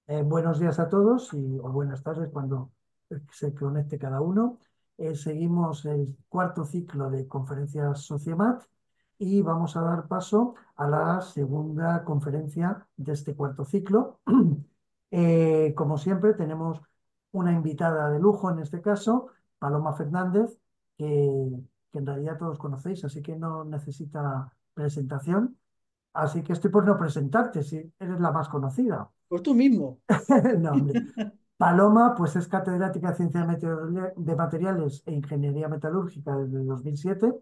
Buenos días a todos o buenas tardes cuando se conecte cada uno. Seguimos el cuarto ciclo de conferencias Sociemat y vamos a dar paso a la segunda conferencia de este cuarto ciclo. Como siempre, tenemos una invitada de lujo en este caso, Paloma Fernández, que, que en realidad todos conocéis, así que no necesita presentación. Así que estoy por no presentarte, si eres la más conocida. Pues tú mismo. No, hombre. Paloma, pues es catedrática de Ciencia de Materiales e Ingeniería Metalúrgica desde el 2007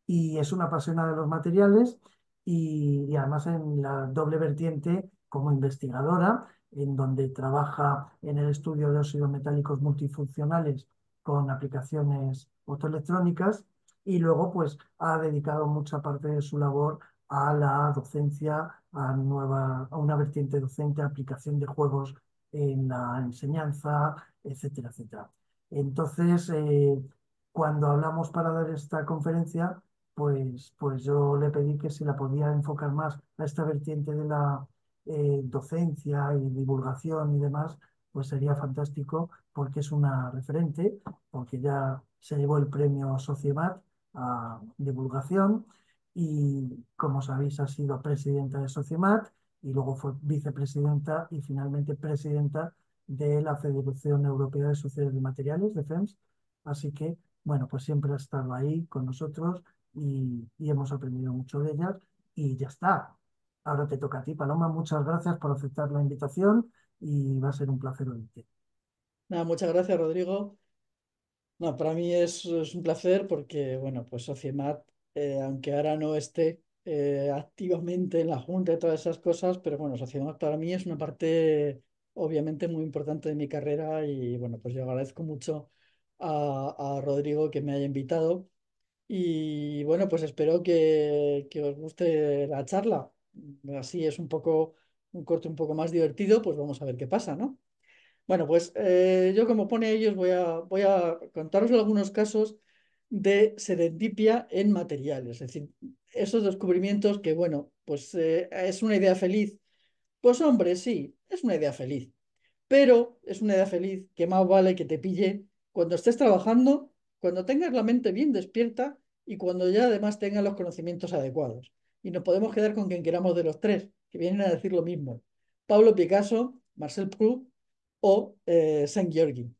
y es una apasionada de los materiales y además en la doble vertiente como investigadora, en donde trabaja en el estudio de óxidos metálicos multifuncionales con aplicaciones optoelectrónicas y luego pues ha dedicado mucha parte de su labor a la docencia, a una vertiente docente, aplicación de juegos en la enseñanza, etcétera, etcétera. Entonces, cuando hablamos para dar esta conferencia, pues yo le pedí que si la podía enfocar más a esta vertiente de la docencia y divulgación y demás, pues sería fantástico porque es una referente, porque ya se llevó el premio Sociemat a divulgación y, como sabéis, ha sido presidenta de Sociemat y luego fue vicepresidenta y finalmente presidenta de la Federación Europea de Sociedades de Materiales, de FEMS. Así que, bueno, pues siempre ha estado ahí con nosotros y hemos aprendido mucho de ellas y ya está. Ahora te toca a ti, Paloma. Muchas gracias por aceptar la invitación y va a ser un placer oírte. Nada, muchas gracias, Rodrigo. No, para mí es un placer porque, bueno, pues Sociemat, aunque ahora no esté activamente en la Junta y todas esas cosas, pero bueno, Sociemat para mí es una parte obviamente muy importante de mi carrera y, bueno, pues yo agradezco mucho a Rodrigo que me haya invitado y, bueno, pues espero que os guste la charla. Así es un corte un poco más divertido, pues vamos a ver qué pasa, ¿no? Bueno, pues yo como pone ellos voy a contaros algunos casos de serendipia en materiales, es decir, esos descubrimientos que, bueno, pues es una idea feliz. Pues hombre, sí, es una idea feliz, pero es una idea feliz que más vale que te pille cuando estés trabajando, cuando tengas la mente bien despierta y cuando ya además tengas los conocimientos adecuados. Y nos podemos quedar con quien queramos de los tres, que vienen a decir lo mismo. Pablo Picasso, Marcel Proust o Saint-Georgi.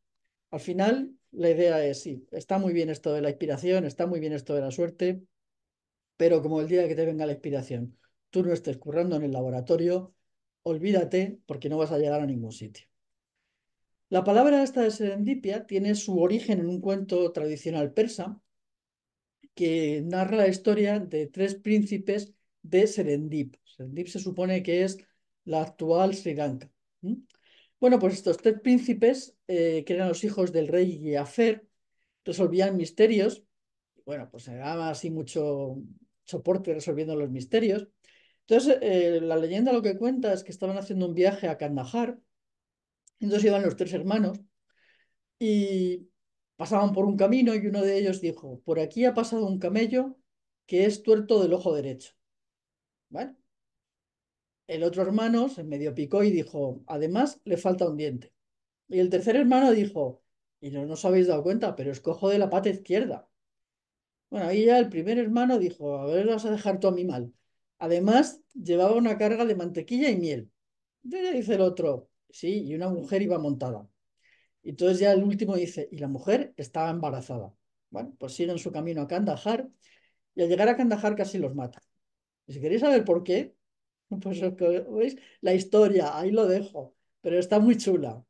Al final, la idea es, sí, está muy bien esto de la inspiración, está muy bien esto de la suerte, pero como el día que te venga la inspiración, tú no estés currando en el laboratorio, olvídate porque no vas a llegar a ningún sitio. La palabra esta de serendipia tiene su origen en un cuento tradicional persa que narra la historia de tres príncipes de Serendip. Serendip se supone que es la actual Sri Lanka. ¿Mm? Bueno, pues estos tres príncipes, que eran los hijos del rey Giafer, resolvían misterios. Bueno, pues se daba así mucho soporte resolviendo los misterios. Entonces, la leyenda lo que cuenta es que estaban haciendo un viaje a Kandahar, entonces iban los tres hermanos y pasaban por un camino y uno de ellos dijo, por aquí ha pasado un camello que es tuerto del ojo derecho. ¿Vale? El otro hermano se medio picó y dijo, además le falta un diente. Y el tercer hermano dijo, y no os habéis dado cuenta, pero es cojo de la pata izquierda. Bueno, ahí ya el primer hermano dijo, a ver, vas a dejar tu animal. Además, llevaba una carga de mantequilla y miel. Entonces ya dice el otro, sí, y una mujer iba montada. Y entonces ya el último dice, y la mujer estaba embarazada. Bueno, pues siguen su camino a Kandahar y al llegar a Kandahar casi los mata. Y si queréis saber por qué, pues veis la historia, ahí lo dejo, pero está muy chula.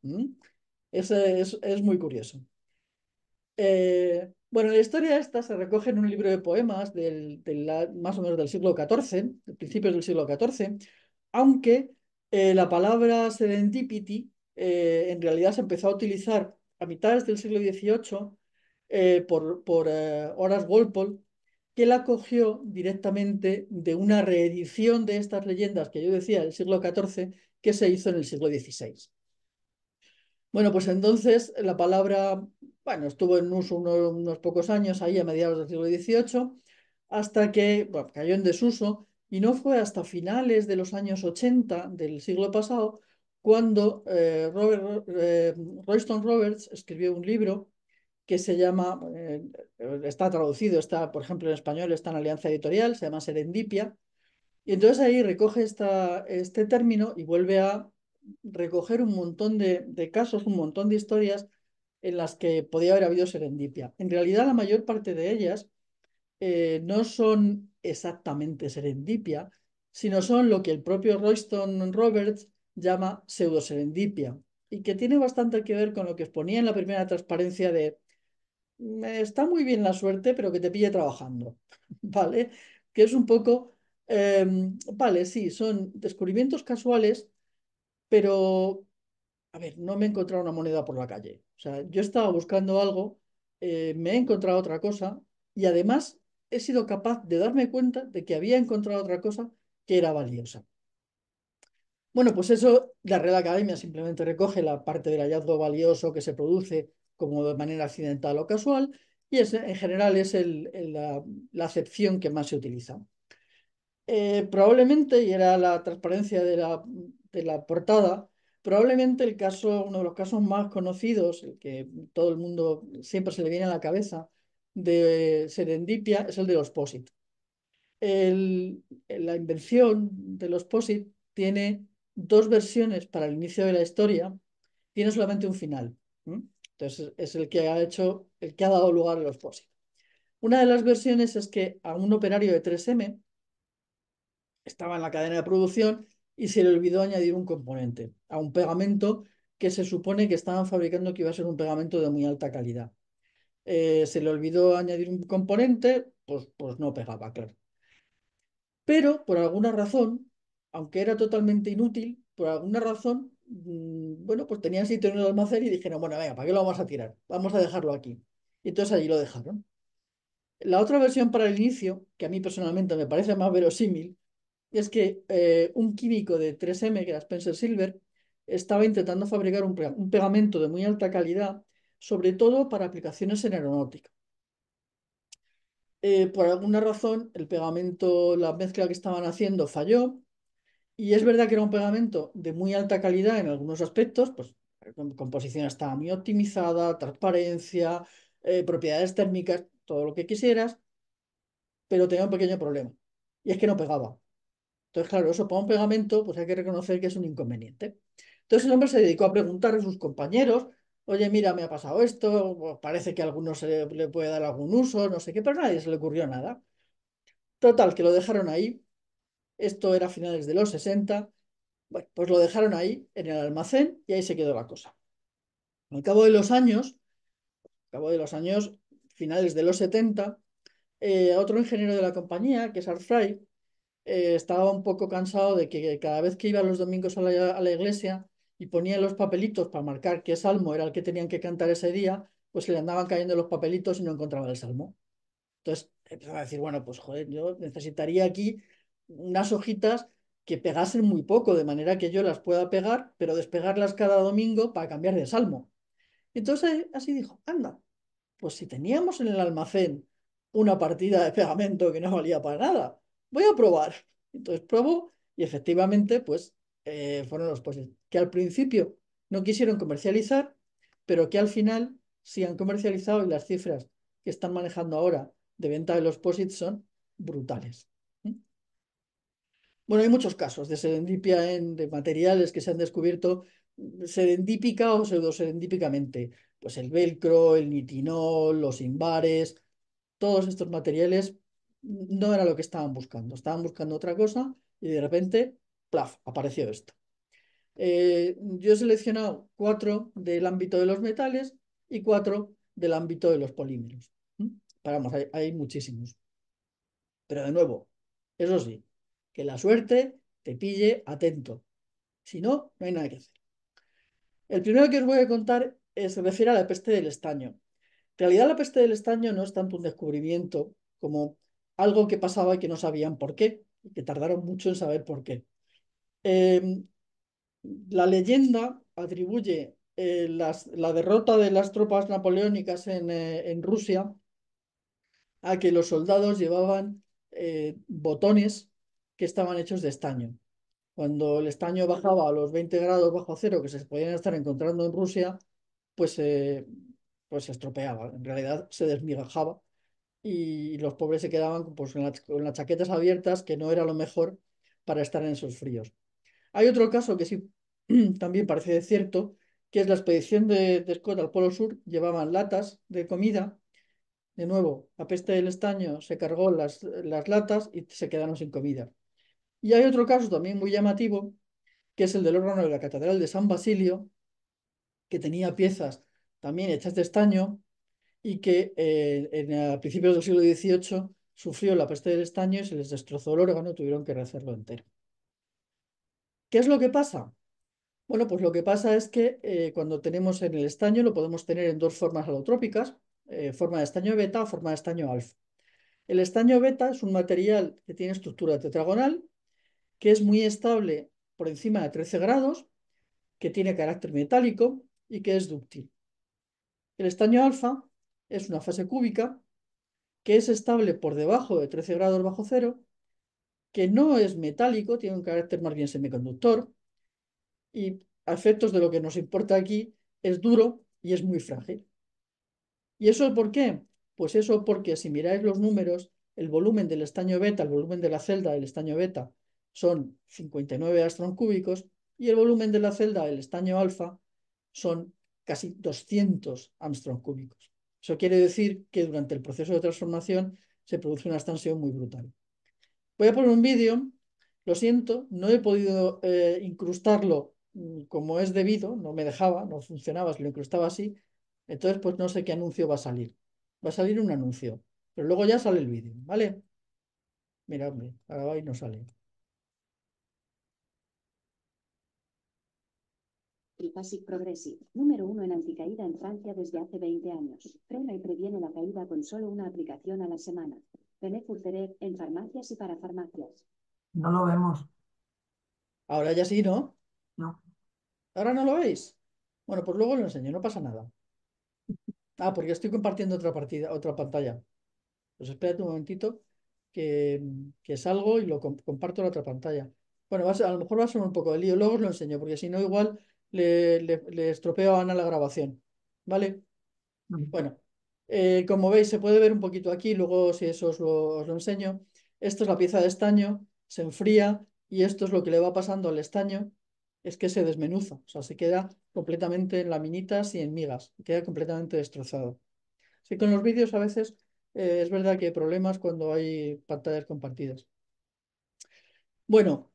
Es muy curioso. Bueno, la historia esta se recoge en un libro de poemas más o menos del siglo XIV, de principios del siglo XIV, aunque la palabra serendipity en realidad se empezó a utilizar a mitades del siglo XVIII por Horace Walpole, que la cogió directamente de una reedición de estas leyendas que yo decía del siglo XIV que se hizo en el siglo XVI. Bueno, pues entonces la palabra, bueno, estuvo en uso unos pocos años, ahí a mediados del siglo XVIII, hasta que, bueno, cayó en desuso y no fue hasta finales de los años 80 del siglo pasado cuando Royston Roberts escribió un libro que se llama, está traducido, está, por ejemplo, en español, está en Alianza Editorial, se llama Serendipia, y entonces ahí recoge este término y vuelve a recoger un montón de casos, un montón de historias en las que podía haber habido serendipia. En realidad, la mayor parte de ellas no son exactamente serendipia, sino son lo que el propio Royston Roberts llama pseudoserendipia, y que tiene bastante que ver con lo que exponía en la primera transparencia de está muy bien la suerte, pero que te pille trabajando, ¿vale? Que es un poco, vale, sí, son descubrimientos casuales, pero, a ver, no me he encontrado una moneda por la calle. O sea, yo estaba buscando algo, me he encontrado otra cosa y además he sido capaz de darme cuenta de que había encontrado otra cosa que era valiosa. Bueno, pues eso, la Real Academia simplemente recoge la parte del hallazgo valioso que se produce como de manera accidental o casual, y en general es la acepción que más se utiliza. Probablemente, y era la transparencia de la portada, probablemente uno de los casos más conocidos, el que todo el mundo siempre se le viene a la cabeza, de serendipia, es el de los POSIT. La invención de los POSIT tiene dos versiones para el inicio de la historia, tiene solamente un final. ¿M? Entonces es el que ha dado lugar a los POSIT. Una de las versiones es que a un operario de 3M estaba en la cadena de producción y se le olvidó añadir un componente a un pegamento que se supone que estaban fabricando que iba a ser un pegamento de muy alta calidad. Se le olvidó añadir un componente, pues no pegaba, claro. Pero por alguna razón, aunque era totalmente inútil, por alguna razón, bueno, pues tenían sitio en el almacén y dijeron, bueno, venga, ¿para qué lo vamos a tirar? Vamos a dejarlo aquí. Y entonces allí lo dejaron. La otra versión para el inicio, que a mí personalmente me parece más verosímil, es que un químico de 3M, que era Spencer Silver, estaba intentando fabricar un pegamento de muy alta calidad, sobre todo para aplicaciones en aeronáutica. Por alguna razón, el pegamento, la mezcla que estaban haciendo falló, y es verdad que era un pegamento de muy alta calidad en algunos aspectos, pues la composición estaba muy optimizada, transparencia, propiedades térmicas, todo lo que quisieras, pero tenía un pequeño problema, y es que no pegaba. Entonces, claro, eso para un pegamento, pues hay que reconocer que es un inconveniente. Entonces el hombre se dedicó a preguntar a sus compañeros, oye, mira, me ha pasado esto, pues, parece que a alguno le puede dar algún uso, no sé qué, pero a nadie se le ocurrió nada. Total, que lo dejaron ahí. Esto era a finales de los 60. Bueno, pues lo dejaron ahí, en el almacén, y ahí se quedó la cosa. Al cabo de los años, finales de los 70, otro ingeniero de la compañía, que es Art Fry, estaba un poco cansado de que cada vez que iba los domingos a la iglesia y ponía los papelitos para marcar qué salmo era el que tenían que cantar ese día, pues se le andaban cayendo los papelitos y no encontraba el salmo. Entonces empezaba a decir, bueno, pues joder, yo necesitaría aquí unas hojitas que pegasen muy poco, de manera que yo las pueda pegar, pero despegarlas cada domingo para cambiar de salmo. Entonces así dijo, anda, pues si teníamos en el almacén una partida de pegamento que no valía para nada, voy a probar. Entonces probó y efectivamente, pues fueron los POSIT, que al principio no quisieron comercializar, pero que al final sí han comercializado y las cifras que están manejando ahora de venta de los POSIT son brutales. ¿Mm? Bueno, hay muchos casos de serendipia de materiales que se han descubierto serendípica o pseudoserendípicamente. Pues el velcro, el nitinol, los imbares, todos estos materiales no era lo que estaban buscando otra cosa y de repente, plaf, apareció esto. Yo he seleccionado 4 del ámbito de los metales y 4 del ámbito de los polímeros. ¿Mm? Pero vamos, hay muchísimos. Pero de nuevo, eso sí, que la suerte te pille atento. Si no, no hay nada que hacer. El primero que os voy a contar se refiere a la peste del estaño. En realidad, la peste del estaño no es tanto un descubrimiento como algo que pasaba y que no sabían por qué, y que tardaron mucho en saber por qué. Eh, la leyenda atribuye la derrota de las tropas napoleónicas en Rusia a que los soldados llevaban botones que estaban hechos de estaño. Cuando el estaño bajaba a los 20 grados bajo cero que se podían estar encontrando en Rusia, pues, pues se estropeaba. En realidad se desmigajaba y los pobres se quedaban pues, con las chaquetas abiertas, que no era lo mejor para estar en esos fríos. Hay otro caso que sí también parece cierto, que es la expedición de Scott al Polo Sur. Llevaban latas de comida. De nuevo, la peste del estaño se cargó las latas y se quedaron sin comida. Y hay otro caso también muy llamativo, que es el del órgano de la Catedral de San Basilio, que tenía piezas también hechas de estaño y que a principios del siglo XVIII sufrió la peste del estaño y se les destrozó el órgano, tuvieron que rehacerlo entero. ¿Qué es lo que pasa? Bueno, pues lo que pasa es que cuando tenemos en el estaño lo podemos tener en dos formas alotrópicas, forma de estaño beta o forma de estaño alfa. El estaño beta es un material que tiene estructura tetragonal, que es muy estable por encima de 13 grados, que tiene carácter metálico y que es dúctil. El estaño alfa es una fase cúbica que es estable por debajo de 13 grados bajo cero, que no es metálico, tiene un carácter más bien semiconductor y a efectos de lo que nos importa aquí es duro y es muy frágil. ¿Y eso por qué? Pues eso porque si miráis los números, el volumen del estaño beta, el volumen de la celda del estaño beta son 59 Armstrong cúbicos y el volumen de la celda del estaño alfa son casi 200 Armstrong cúbicos. Eso quiere decir que durante el proceso de transformación se produce una expansión muy brutal. Voy a poner un vídeo, lo siento, no he podido incrustarlo como es debido, no me dejaba, no funcionaba si lo incrustaba así, entonces pues no sé qué anuncio va a salir. Va a salir un anuncio, pero luego ya sale el vídeo, ¿vale? Mira, hombre, ahora va y no sale. Trifasic Progressive, número 1 en anticaída en Francia desde hace 20 años. Frena y previene la caída con solo una aplicación a la semana. René Furteret en farmacias y para farmacias. No lo vemos, Ahora ya sí, ¿no? ¿no? ¿Ahora no lo veis? Bueno, pues luego lo enseño, no pasa nada. Ah, porque estoy compartiendo otra partida, otra pantalla. Pues espérate un momentito que, que salgo y lo comparto la otra pantalla. Bueno, a lo mejor va a ser un poco de lío, luego os lo enseño, porque si no igual le estropeo a Ana la grabación. ¿Vale? Mm. Bueno, como veis se puede ver un poquito aquí, luego si eso os lo enseño. Esto es la pieza de estaño, se enfría y esto es lo que le va pasando al estaño, es que se desmenuza, o sea, se queda completamente en laminitas y en migas, queda completamente destrozado. Sí, con los vídeos a veces es verdad que hay problemas cuando hay pantallas compartidas. Bueno,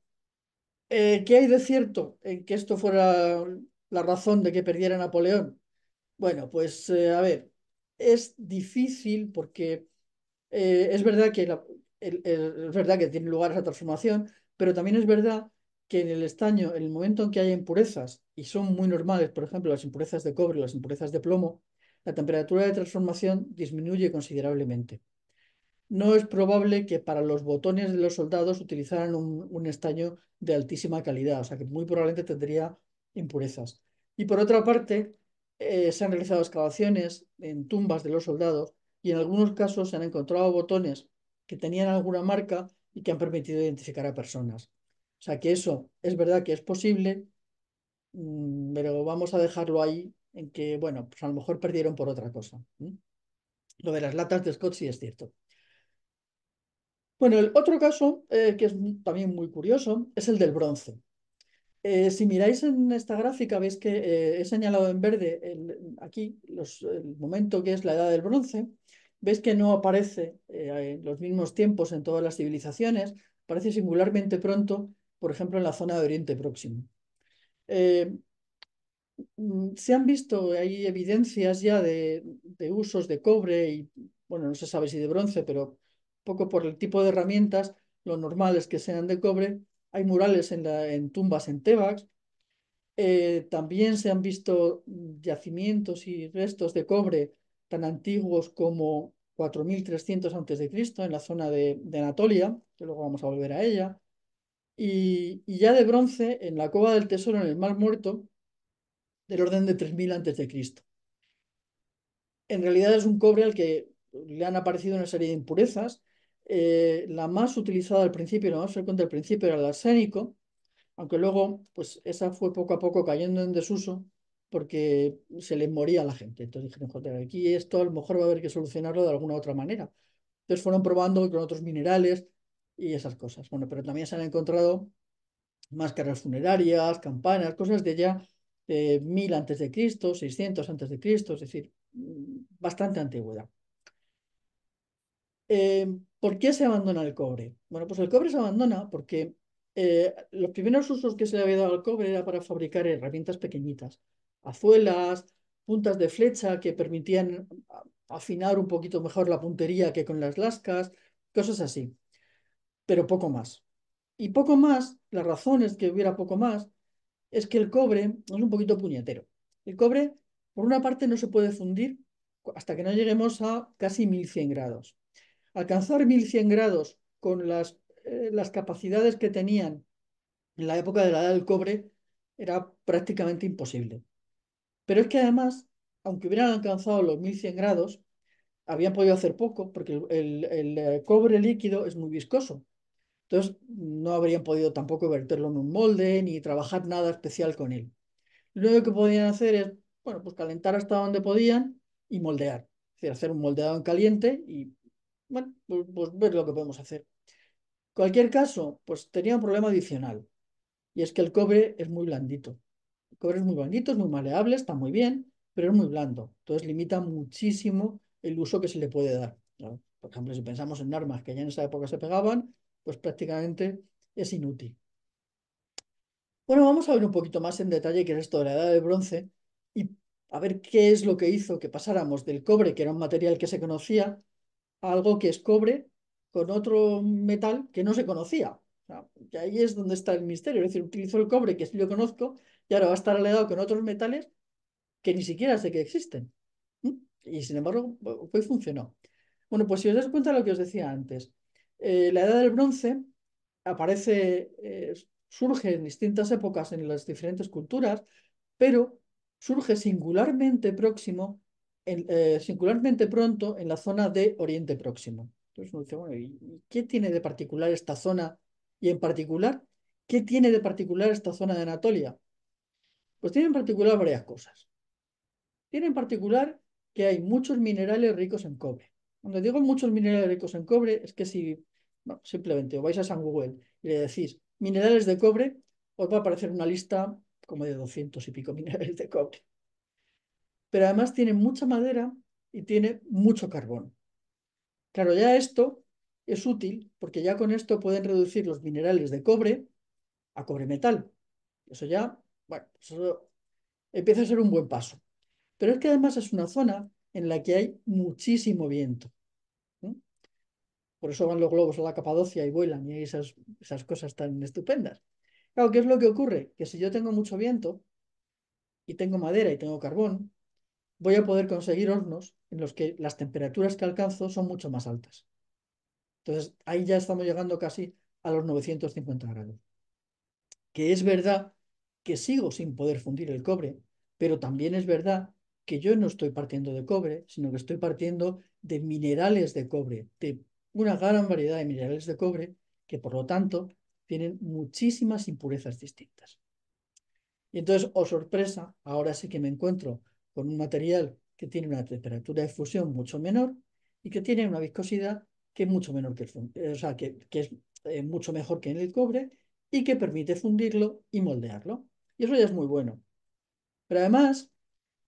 ¿qué hay de cierto en que esto fuera la razón de que perdiera Napoleón? Bueno, pues a ver, es difícil porque es verdad que es verdad que tiene lugar esa transformación, pero también es verdad que en el estaño, en el momento en que haya impurezas, y son muy normales, por ejemplo, las impurezas de cobre, las impurezas de plomo, la temperatura de transformación disminuye considerablemente. No es probable que para los botones de los soldados utilizaran un estaño de altísima calidad, o sea que muy probablemente tendría impurezas. Y por otra parte, se han realizado excavaciones en tumbas de los soldados y en algunos casos se han encontrado botones que tenían alguna marca y que han permitido identificar a personas. O sea que eso es verdad que es posible, pero vamos a dejarlo ahí en que, bueno, pues a lo mejor perdieron por otra cosa. Lo de las latas de Scott sí es cierto. Bueno, el otro caso, que es también muy curioso, es el del bronce. Si miráis en esta gráfica, veis que he señalado en verde aquí el momento que es la edad del bronce. Veis que no aparece en los mismos tiempos en todas las civilizaciones, aparece singularmente pronto, por ejemplo, en la zona de Oriente Próximo. Eh, Se han visto, hay evidencias ya de usos de cobre y, bueno, no se sabe si de bronce, pero poco por el tipo de herramientas, lo normal es que sean de cobre. Hay murales en tumbas en Tebas. También se han visto yacimientos y restos de cobre tan antiguos como 4300 a.C. en la zona de Anatolia, que luego vamos a volver a ella. Y ya de bronce en la Cova del Tesoro en el Mar Muerto del orden de 3000 a.C. En realidad es un cobre al que le han aparecido una serie de impurezas. La más utilizada al principio, la más frecuente al principio era el arsénico, Aunque luego, pues esa fue poco a poco cayendo en desuso porque se les moría a la gente. Entonces dijeron, joder, aquí esto a lo mejor va a haber que solucionarlo de alguna otra manera. Entonces fueron probando con otros minerales y esas cosas. Bueno, pero también se han encontrado máscaras funerarias, campanas, cosas de ya 1000 antes de Cristo, 600 antes de Cristo, es decir, bastante antigüedad. ¿Por qué se abandona el cobre? Bueno, pues el cobre se abandona porque los primeros usos que se le había dado al cobre era para fabricar herramientas pequeñitas, azuelas, puntas de flecha que permitían afinar un poquito mejor la puntería que con las lascas, cosas así, pero poco más. Y poco más, la razón es que hubiera poco más, es que el cobre es un poquito puñetero. El cobre, por una parte, no se puede fundir hasta que no lleguemos a casi 1100 grados. Alcanzar 1100 grados con las capacidades que tenían en la época de la edad del cobre era prácticamente imposible. Pero es que además, aunque hubieran alcanzado los 1100 grados, habían podido hacer poco porque el cobre líquido es muy viscoso. Entonces, no habrían podido tampoco verterlo en un molde ni trabajar nada especial con él. Lo único que podían hacer es, bueno, pues calentar hasta donde podían y moldear. Es decir, hacer un moldeado en caliente y, bueno, pues ver lo que podemos hacer. Cualquier caso, pues tenía un problema adicional, y es que el cobre es muy blandito. El cobre es muy blandito, es muy maleable, está muy bien, pero es muy blando. Entonces limita muchísimo el uso que se le puede dar, ¿no? Por ejemplo, si pensamos en armas que ya en esa época se pegaban, pues prácticamente es inútil. Bueno, vamos a ver un poquito más en detalle qué es esto de la Edad del Bronce y a ver qué es lo que hizo que pasáramos del cobre, que era un material que se conocía, a algo que es cobre con otro metal que no se conocía. O sea, y ahí es donde está el misterio. Es decir, utilizo el cobre que sí lo conozco y ahora va a estar alegado con otros metales que ni siquiera sé que existen. ¿Mm? Y sin embargo, pues funcionó. Bueno, pues si os das cuenta de lo que os decía antes, la Edad del Bronce aparece, surge en distintas épocas en las diferentes culturas, pero surge singularmente próximo, singularmente pronto en la zona de Oriente Próximo. Entonces uno dice, bueno, ¿y qué tiene de particular esta zona? Y en particular, ¿qué tiene de particular esta zona de Anatolia? Pues tiene en particular varias cosas. Tiene en particular que hay muchos minerales ricos en cobre. Cuando digo muchos minerales ricos en cobre, es que si no, simplemente os vais a San Google y le decís minerales de cobre, os va a aparecer una lista como de 200 y pico minerales de cobre. Pero además tiene mucha madera y tiene mucho carbón. Claro, ya esto es útil porque ya con esto pueden reducir los minerales de cobre a cobre metal. Eso ya, bueno, eso empieza a ser un buen paso. Pero es que además es una zona en la que hay muchísimo viento. ¿Eh? Por eso van los globos a la Capadocia y vuelan y hay esas cosas tan estupendas. Claro, ¿qué es lo que ocurre? Que si yo tengo mucho viento y tengo madera y tengo carbón, voy a poder conseguir hornos en los que las temperaturas que alcanzo son mucho más altas. Entonces, ahí ya estamos llegando casi a los 950 grados. Que es verdad que sigo sin poder fundir el cobre, pero también es verdad que yo no estoy partiendo de cobre, sino que estoy partiendo de minerales de cobre, de una gran variedad de minerales de cobre, que por lo tanto tienen muchísimas impurezas distintas. Y entonces, oh sorpresa, ahora sí que me encuentro con un material que tiene una temperatura de fusión mucho menor y que tiene una viscosidad que es mucho menor que o sea, que es mucho mejor que en el cobre y que permite fundirlo y moldearlo. Y eso ya es muy bueno. Pero además,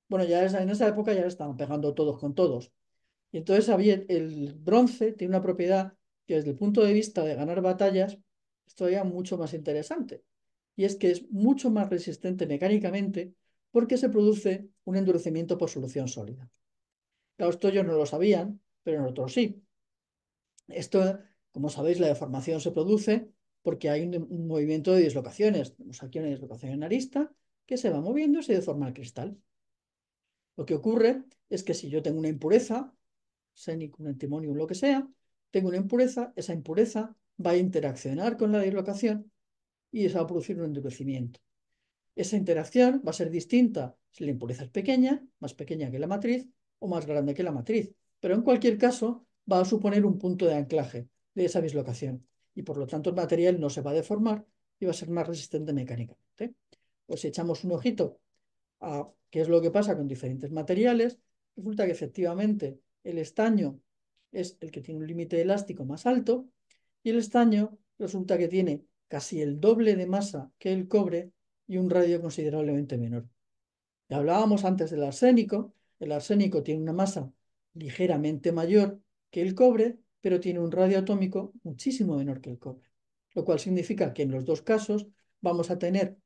bueno, ya en esa época ya estaban pegando todos con todos. Y entonces había, el bronce tiene una propiedad que desde el punto de vista de ganar batallas es todavía mucho más interesante. Y es que es mucho más resistente mecánicamente porque se produce un endurecimiento por solución sólida. Claro, esto ellos no lo sabían, pero nosotros sí. Esto, como sabéis, la deformación se produce porque hay un movimiento de dislocaciones. Tenemos aquí una dislocación en arista que se va moviendo y se deforma el cristal. Lo que ocurre es que si yo tengo una impureza, sénico, un antimonio, lo que sea, tengo una impureza, esa impureza va a interaccionar con la dislocación y se va a producir un endurecimiento. Esa interacción va a ser distinta si la impureza es pequeña, más pequeña que la matriz o más grande que la matriz. Pero en cualquier caso va a suponer un punto de anclaje de esa dislocación y por lo tanto el material no se va a deformar iba a ser más resistente mecánicamente. Pues si echamos un ojito a qué es lo que pasa con diferentes materiales, resulta que efectivamente el estaño es el que tiene un límite elástico más alto y el estaño resulta que tiene casi el doble de masa que el cobre y un radio considerablemente menor. Y hablábamos antes del arsénico. El arsénico tiene una masa ligeramente mayor que el cobre, pero tiene un radio atómico muchísimo menor que el cobre. Lo cual significa que en los dos casos vamos a tener,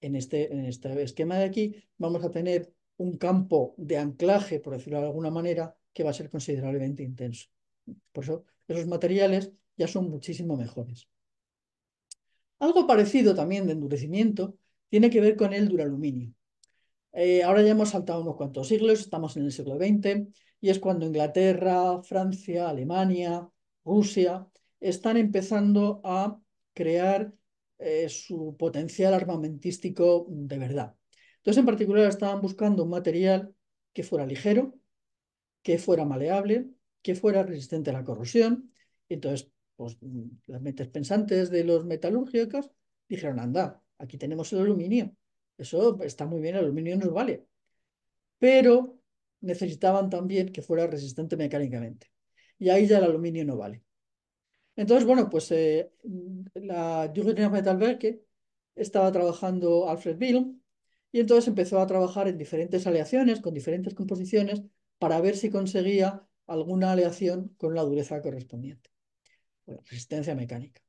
en este esquema de aquí, vamos a tener un campo de anclaje, por decirlo de alguna manera, que va a ser considerablemente intenso. Por eso, esos materiales ya son muchísimo mejores. Algo parecido también de endurecimiento tiene que ver con el duraluminio. Ahora ya hemos saltado unos cuantos siglos, estamos en el siglo XX, y es cuando Inglaterra, Francia, Alemania, Rusia están empezando a crear su potencial armamentístico de verdad. Entonces, en particular, estaban buscando un material que fuera ligero, que fuera maleable, que fuera resistente a la corrosión. Entonces, pues, las mentes pensantes de los metalúrgicos dijeron, anda, aquí tenemos el aluminio. Eso está muy bien, el aluminio nos vale. Pero necesitaban también que fuera resistente mecánicamente. Y ahí ya el aluminio no vale. Entonces, bueno, pues la Jürgen Metallwerke estaba trabajando Alfred Wilm y entonces empezó a trabajar en diferentes aleaciones, con diferentes composiciones, para ver si conseguía alguna aleación con la dureza correspondiente, bueno, resistencia mecánica.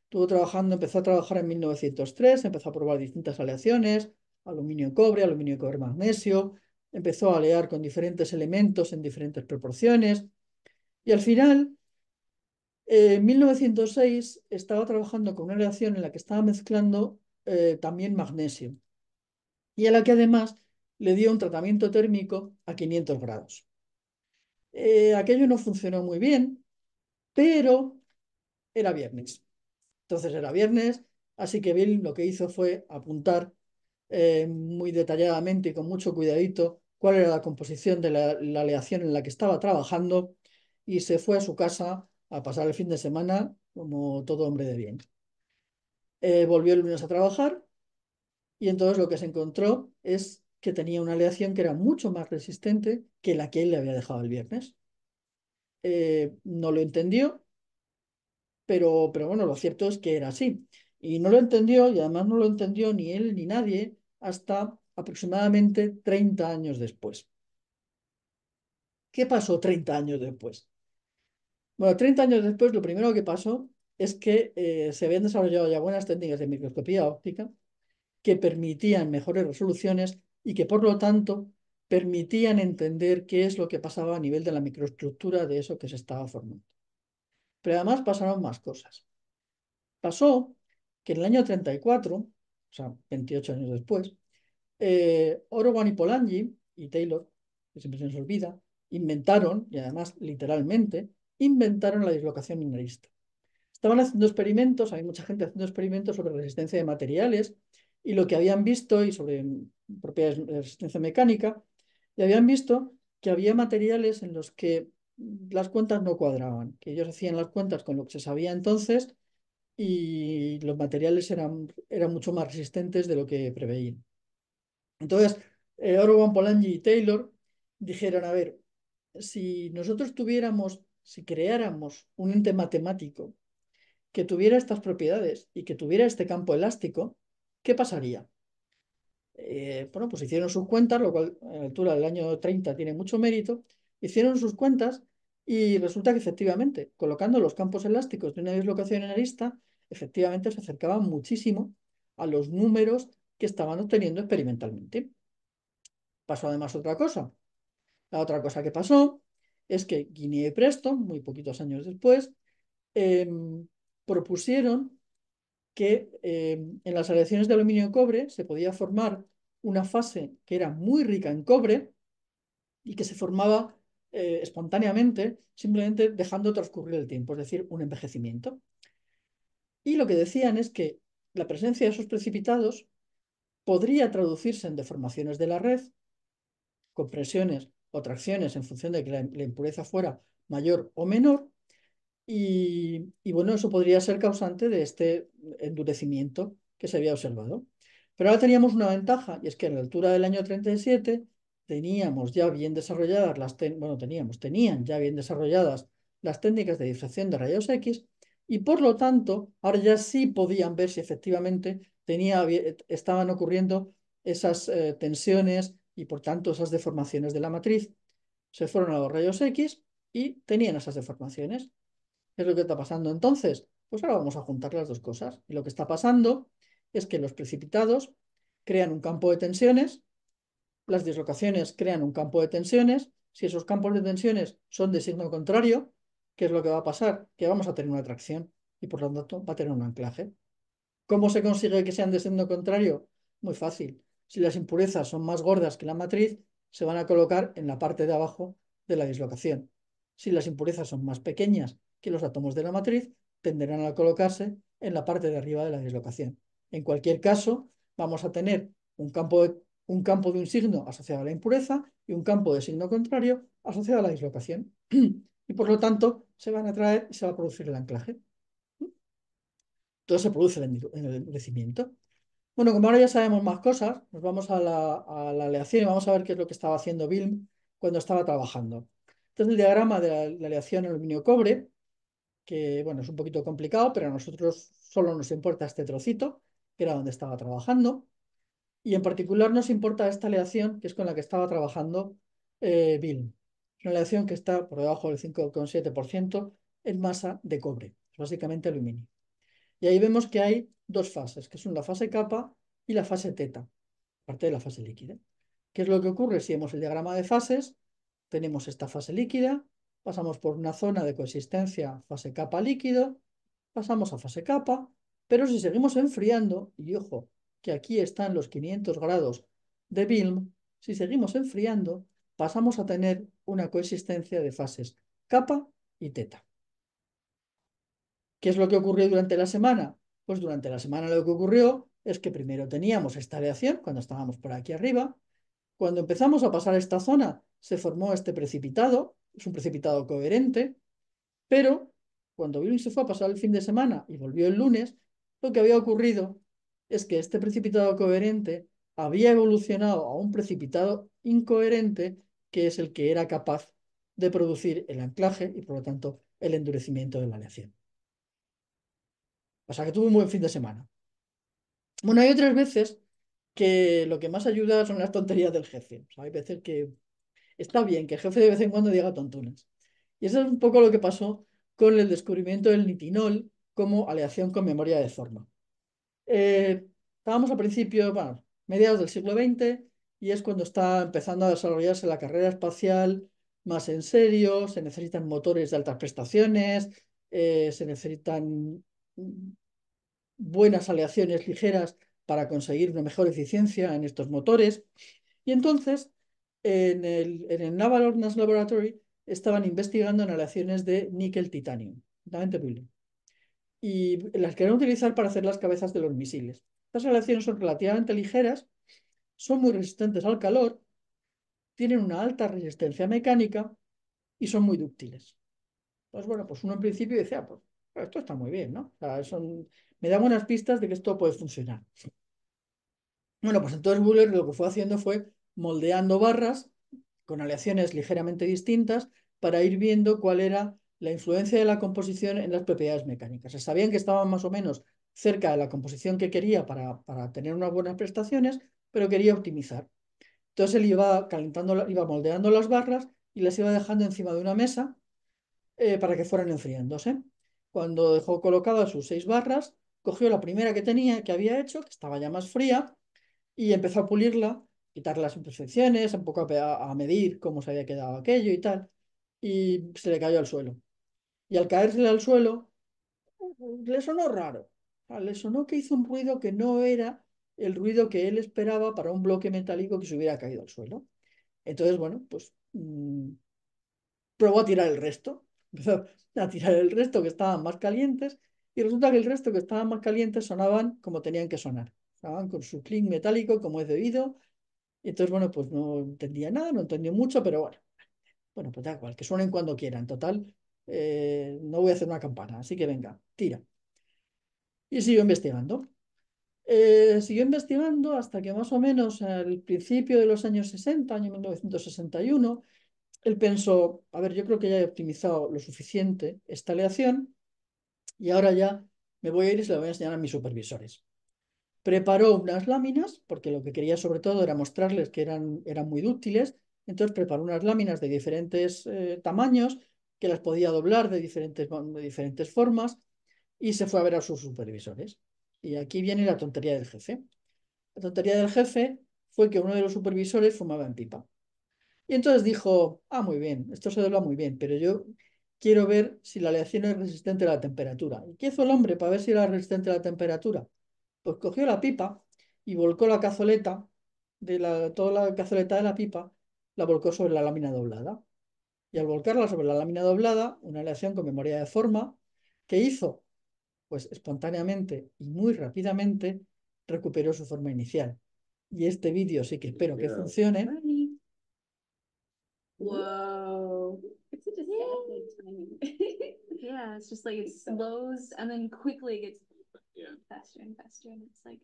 Estuvo trabajando, empezó a trabajar en 1903, empezó a probar distintas aleaciones, aluminio-cobre, aluminio-cobre-magnesio, empezó a alear con diferentes elementos en diferentes proporciones y al final, en 1906, estaba trabajando con una aleación en la que estaba mezclando también magnesio y a la que además le dio un tratamiento térmico a 500 grados. Aquello no funcionó muy bien, pero era viernes. Entonces era viernes, así que Bill lo que hizo fue apuntar muy detalladamente y con mucho cuidadito cuál era la composición de la aleación en la que estaba trabajando y se fue a su casa a pasar el fin de semana como todo hombre de bien. Volvió el lunes a trabajar y entonces lo que se encontró es que tenía una aleación que era mucho más resistente que la que él le había dejado el viernes. No lo entendió, pero bueno, lo cierto es que era así. Y no lo entendió, y además no lo entendió ni él ni nadie hasta aproximadamente 30 años después. ¿Qué pasó 30 años después? Bueno, 30 años después lo primero que pasó es que se habían desarrollado ya buenas técnicas de microscopía óptica que permitían mejores resoluciones y que por lo tanto permitían entender qué es lo que pasaba a nivel de la microestructura de eso que se estaba formando. Pero además pasaron más cosas. Pasó que en el año 34, o sea, 28 años después, Orowan y Polanyi y Taylor, que siempre se nos olvida, inventaron, y además literalmente, inventaron la dislocación minerista. Estaban haciendo experimentos, hay mucha gente haciendo experimentos sobre resistencia de materiales y lo que habían visto y sobre propiedades de resistencia mecánica, y habían visto que había materiales en los que las cuentas no cuadraban, que ellos hacían las cuentas con lo que se sabía entonces y los materiales eran mucho más resistentes de lo que preveían. Entonces, Orban, Polanyi y Taylor dijeron, a ver, si creáramos un ente matemático que tuviera estas propiedades y que tuviera este campo elástico, ¿qué pasaría? Bueno, pues hicieron sus cuentas, lo cual a la altura del año 30 tiene mucho mérito, hicieron sus cuentas y resulta que efectivamente, colocando los campos elásticos de una dislocación en arista, efectivamente se acercaban muchísimo a los números que estaban obteniendo experimentalmente. Pasó además otra cosa. La otra cosa que pasó es que Guinea y Preston, muy poquitos años después, propusieron que en las aleaciones de aluminio y cobre se podía formar una fase que era muy rica en cobre y que se formaba espontáneamente, simplemente dejando transcurrir el tiempo, es decir, un envejecimiento. Y lo que decían es que la presencia de esos precipitados podría traducirse en deformaciones de la red, compresiones o tracciones en función de que la impureza fuera mayor o menor, y bueno, eso podría ser causante de este endurecimiento que se había observado. Pero ahora teníamos una ventaja, y es que a la altura del año 37 teníamos ya bien desarrolladas tenían ya bien desarrolladas las técnicas de difracción de rayos X, y por lo tanto, ahora ya sí podían ver si efectivamente estaban ocurriendo esas tensiones y por tanto esas deformaciones de la matriz. Se fueron a los rayos X y tenían esas deformaciones. ¿Qué es lo que está pasando entonces? Pues ahora vamos a juntar las dos cosas. Y lo que está pasando es que los precipitados crean un campo de tensiones, las dislocaciones crean un campo de tensiones. Si esos campos de tensiones son de signo contrario, ¿qué es lo que va a pasar? Que vamos a tener una atracción y por lo tanto va a tener un anclaje. ¿Cómo se consigue que sean de signo contrario? Muy fácil. Si las impurezas son más gordas que la matriz, se van a colocar en la parte de abajo de la dislocación. Si las impurezas son más pequeñas que los átomos de la matriz, tenderán a colocarse en la parte de arriba de la dislocación. En cualquier caso, vamos a tener un campo de un signo asociado a la impureza y un campo de signo contrario asociado a la dislocación. Y por lo tanto, se van a atraer y se va a producir el anclaje. Entonces se produce el endurecimiento. Bueno, como ahora ya sabemos más cosas, nos vamos a la aleación y vamos a ver qué es lo que estaba haciendo Wilm cuando estaba trabajando. Este es el diagrama de la aleación aluminio-cobre, que bueno, es un poquito complicado, pero a nosotros solo nos importa este trocito, que era donde estaba trabajando. Y en particular nos importa esta aleación, que es con la que estaba trabajando Wilm. Una aleación que está por debajo del 5,7% en masa de cobre, básicamente aluminio. Y ahí vemos que hay dos fases, que son la fase capa y la fase teta, parte de la fase líquida. ¿Qué es lo que ocurre si vemos el diagrama de fases? Tenemos esta fase líquida, pasamos por una zona de coexistencia fase capa líquido, pasamos a fase capa, pero si seguimos enfriando, y ojo, que aquí están los 500 grados de Wilm, si seguimos enfriando, pasamos a tener una coexistencia de fases capa y teta. ¿Qué es lo que ocurrió durante la semana? Pues durante la semana lo que ocurrió es que primero teníamos esta aleación cuando estábamos por aquí arriba. Cuando empezamos a pasar esta zona se formó este precipitado, es un precipitado coherente, pero cuando Wilm se fue a pasar el fin de semana y volvió el lunes, lo que había ocurrido es que este precipitado coherente había evolucionado a un precipitado incoherente, que es el que era capaz de producir el anclaje y por lo tanto el endurecimiento de la aleación. O sea que tuve un buen fin de semana. Bueno, hay otras veces que lo que más ayuda son las tonterías del jefe. O sea, hay veces que está bien que el jefe de vez en cuando diga tontunas. Y eso es un poco lo que pasó con el descubrimiento del nitinol como aleación con memoria de forma. Estábamos a principios, bueno, mediados del siglo XX, y es cuando está empezando a desarrollarse la carrera espacial más en serio, se necesitan motores de altas prestaciones, se necesitan buenas aleaciones ligeras para conseguir una mejor eficiencia en estos motores. Y entonces, en el Naval Ordnance Laboratory estaban investigando en aleaciones de níquel-titanio, completamente puro, y las querían utilizar para hacer las cabezas de los misiles. Estas aleaciones son relativamente ligeras, son muy resistentes al calor, tienen una alta resistencia mecánica y son muy dúctiles. Pues bueno, pues uno en principio decía, pues esto está muy bien, ¿no? O sea, me da buenas pistas de que esto puede funcionar. Bueno, pues entonces Buller lo que fue haciendo fue moldeando barras con aleaciones ligeramente distintas para ir viendo cuál era la influencia de la composición en las propiedades mecánicas. Se sabían que estaban más o menos cerca de la composición que quería para tener unas buenas prestaciones, pero quería optimizar. Entonces él iba calentando, iba moldeando las barras y las iba dejando encima de una mesa para que fueran enfriándose. Cuando dejó colocadas sus 6 barras, cogió la primera que tenía, que había hecho, que estaba ya más fría, y empezó a pulirla, quitar las imperfecciones, un poco a medir cómo se había quedado aquello y tal, y se le cayó al suelo. Y al caérsele al suelo, le sonó raro. O sea, le sonó que hizo un ruido que no era el ruido que él esperaba para un bloque metálico que se hubiera caído al suelo. Entonces, bueno, pues probó a tirar el resto. Empezó a tirar el resto que estaban más calientes y resulta que el resto que estaban más calientes sonaban como tenían que sonar. Sonaban con su clink metálico como es debido. Y entonces, bueno, pues no entendía nada, no entendió mucho, pero bueno, pues da igual, que suenen cuando quieran. Total, no voy a hacer una campana, así que venga, tira. Y siguió investigando. Siguió investigando hasta que más o menos al principio de los años 60, año 1961, él pensó, a ver, yo creo que ya he optimizado lo suficiente esta aleación y ahora ya me voy a ir y se la voy a enseñar a mis supervisores. Preparó unas láminas, porque lo que quería sobre todo era mostrarles que eran muy útiles, entonces preparó unas láminas de diferentes tamaños, que las podía doblar de diferentes formas, y se fue a ver a sus supervisores. Y aquí viene la tontería del jefe. La tontería del jefe fue que uno de los supervisores fumaba en pipa. Y entonces dijo, ah, muy bien, esto se dobla muy bien, pero yo quiero ver si la aleación es resistente a la temperatura. ¿Y qué hizo el hombre para ver si era resistente a la temperatura? Pues cogió la pipa y volcó la cazoleta, toda la cazoleta de la pipa, la volcó sobre la lámina doblada. Y al volcarla sobre la lámina doblada, una aleación con memoria de forma, ¿qué hizo? Pues espontáneamente y muy rápidamente recuperó su forma inicial. Y este vídeo sí que espero que funcione. Whoa. It's such a sad timing. Yeah, it's just like it slows and then quickly it gets faster and faster. And it's like,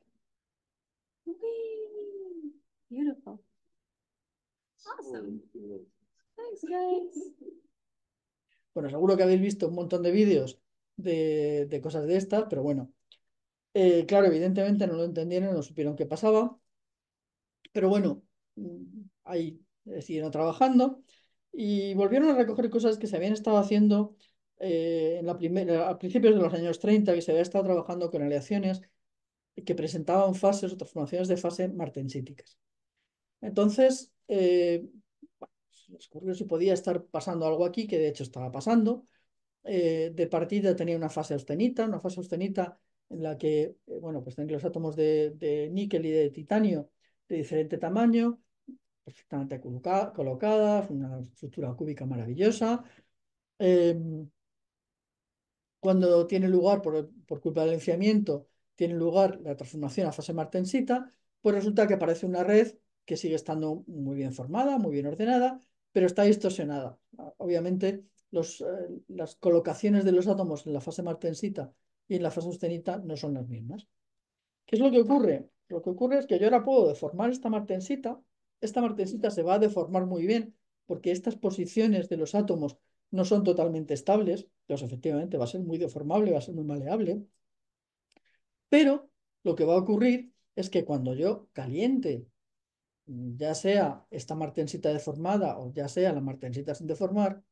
whee! Beautiful. Awesome. Thanks, guys. Bueno, seguro que habéis visto un montón de vídeos de cosas de estas, pero bueno, claro, evidentemente no lo entendieron, no supieron qué pasaba, pero bueno, ahí siguieron trabajando y volvieron a recoger cosas que se habían estado haciendo a principios de los años 30, que se había estado trabajando con aleaciones que presentaban fases o transformaciones de fase martensíticas. Entonces, se les ocurrió si podía estar pasando algo aquí, que de hecho estaba pasando. De partida tenía una fase austenita en la que, bueno, pues tenían los átomos de níquel y de titanio de diferente tamaño, perfectamente colocadas, una estructura cúbica maravillosa. Cuando tiene lugar, por culpa del enfriamiento, tiene lugar la transformación a fase martensita, pues resulta que aparece una red que sigue estando muy bien formada, muy bien ordenada, pero está distorsionada. Obviamente, las colocaciones de los átomos en la fase martensita y en la fase austenita no son las mismas. ¿Qué es lo que ocurre? Lo que ocurre es que yo ahora puedo deformar esta martensita se va a deformar muy bien porque estas posiciones de los átomos no son totalmente estables, pues efectivamente va a ser muy deformable, va a ser muy maleable, pero lo que va a ocurrir es que cuando yo caliente, ya sea esta martensita deformada o ya sea la martensita sin deformar,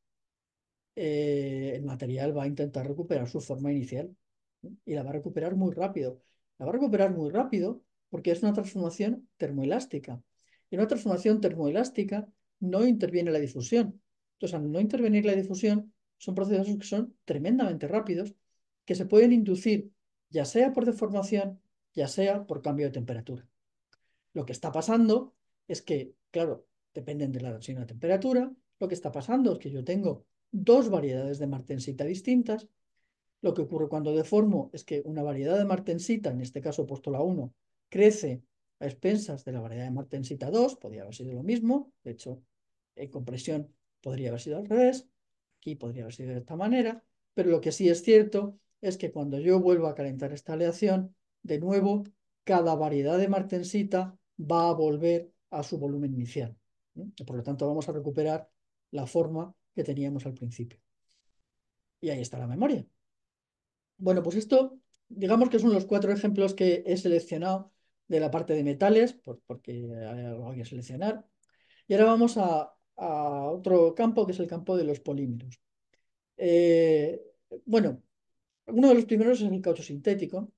el material va a intentar recuperar su forma inicial, ¿no? Y la va a recuperar muy rápido. La va a recuperar muy rápido porque es una transformación termoelástica. Y una transformación termoelástica no interviene la difusión. Entonces, al no intervenir la difusión, son procesos que son tremendamente rápidos, que se pueden inducir ya sea por deformación, ya sea por cambio de temperatura. Lo que está pasando es que, claro, dependen de la oxígeno temperatura. Lo que está pasando es que yo tengo dos variedades de martensita distintas. Lo que ocurre cuando deformo es que una variedad de martensita, en este caso he puesto la 1, crece a expensas de la variedad de martensita 2. Podría haber sido lo mismo. De hecho, en compresión podría haber sido al revés. Aquí podría haber sido de esta manera. Pero lo que sí es cierto es que cuando yo vuelvo a calentar esta aleación, de nuevo, cada variedad de martensita va a volver a su volumen inicial. Por lo tanto, vamos a recuperar la forma que teníamos al principio. Y ahí está la memoria. Bueno, pues esto, digamos que son los 4 ejemplos que he seleccionado de la parte de metales, porque hay algo que seleccionar. Y ahora vamos a otro campo, que es el campo de los polímeros. Eh, bueno, uno de los primeros es el caucho sintético.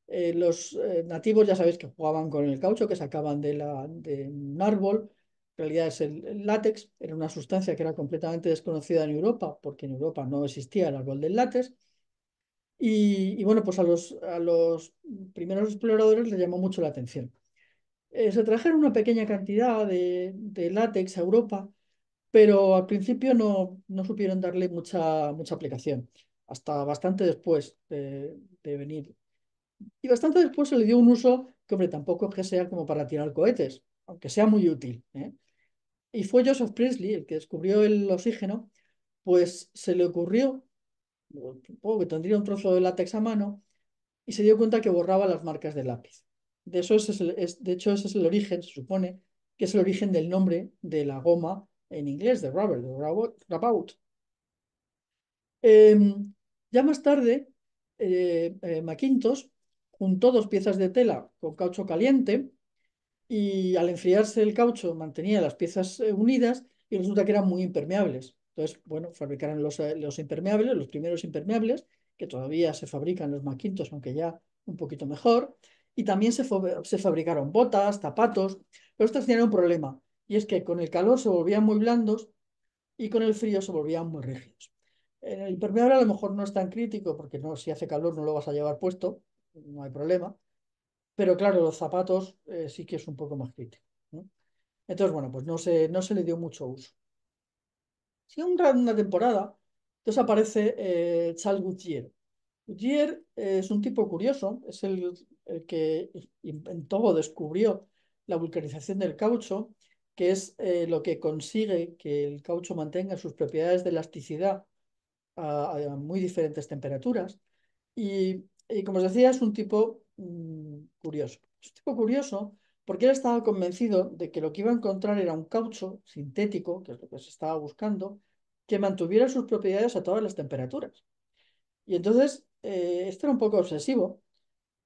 Los nativos ya sabéis que jugaban con el caucho que sacaban de un árbol. En realidad es el látex, era una sustancia que era completamente desconocida en Europa, porque en Europa no existía el árbol del látex. Y bueno, pues a los primeros exploradores les llamó mucho la atención. Se trajeron una pequeña cantidad de látex a Europa, pero al principio no supieron darle mucha aplicación, hasta bastante después de venir. Y bastante después se le dio un uso que, hombre, tampoco es que sea como para tirar cohetes, aunque sea muy útil, ¿eh? Y fue Joseph Priestley el que descubrió el oxígeno, pues se le ocurrió, supongo que tendría un trozo de látex a mano, y se dio cuenta que borraba las marcas del lápiz. De eso de hecho, ese es el origen, se supone, que es el origen del nombre de la goma en inglés, de rubber, de rabout. Ya más tarde, Macintosh juntó dos piezas de tela con caucho caliente y al enfriarse el caucho mantenía las piezas unidas y resulta que eran muy impermeables. Entonces, bueno, fabricaron los impermeables, los primeros impermeables, que todavía se fabrican los Macintosh, aunque ya un poquito mejor, y también se fabricaron botas, zapatos, pero estos tenían un problema, y es que con el calor se volvían muy blandos y con el frío se volvían muy rígidos. En el impermeable a lo mejor no es tan crítico, porque no, si hace calor no lo vas a llevar puesto, no hay problema, pero claro, los zapatos sí que es un poco más crítico, ¿no? Entonces, bueno, pues no se le dio mucho uso. Sí, una temporada, entonces aparece Charles Goodyear. Goodyear es un tipo curioso, es el que inventó o descubrió la vulcanización del caucho, que es lo que consigue que el caucho mantenga sus propiedades de elasticidad a muy diferentes temperaturas. Y como os decía, es un tipo curioso. Es un tipo curioso porque él estaba convencido de que lo que iba a encontrar era un caucho sintético, que es lo que se estaba buscando, que mantuviera sus propiedades a todas las temperaturas. Y entonces, esto era un poco obsesivo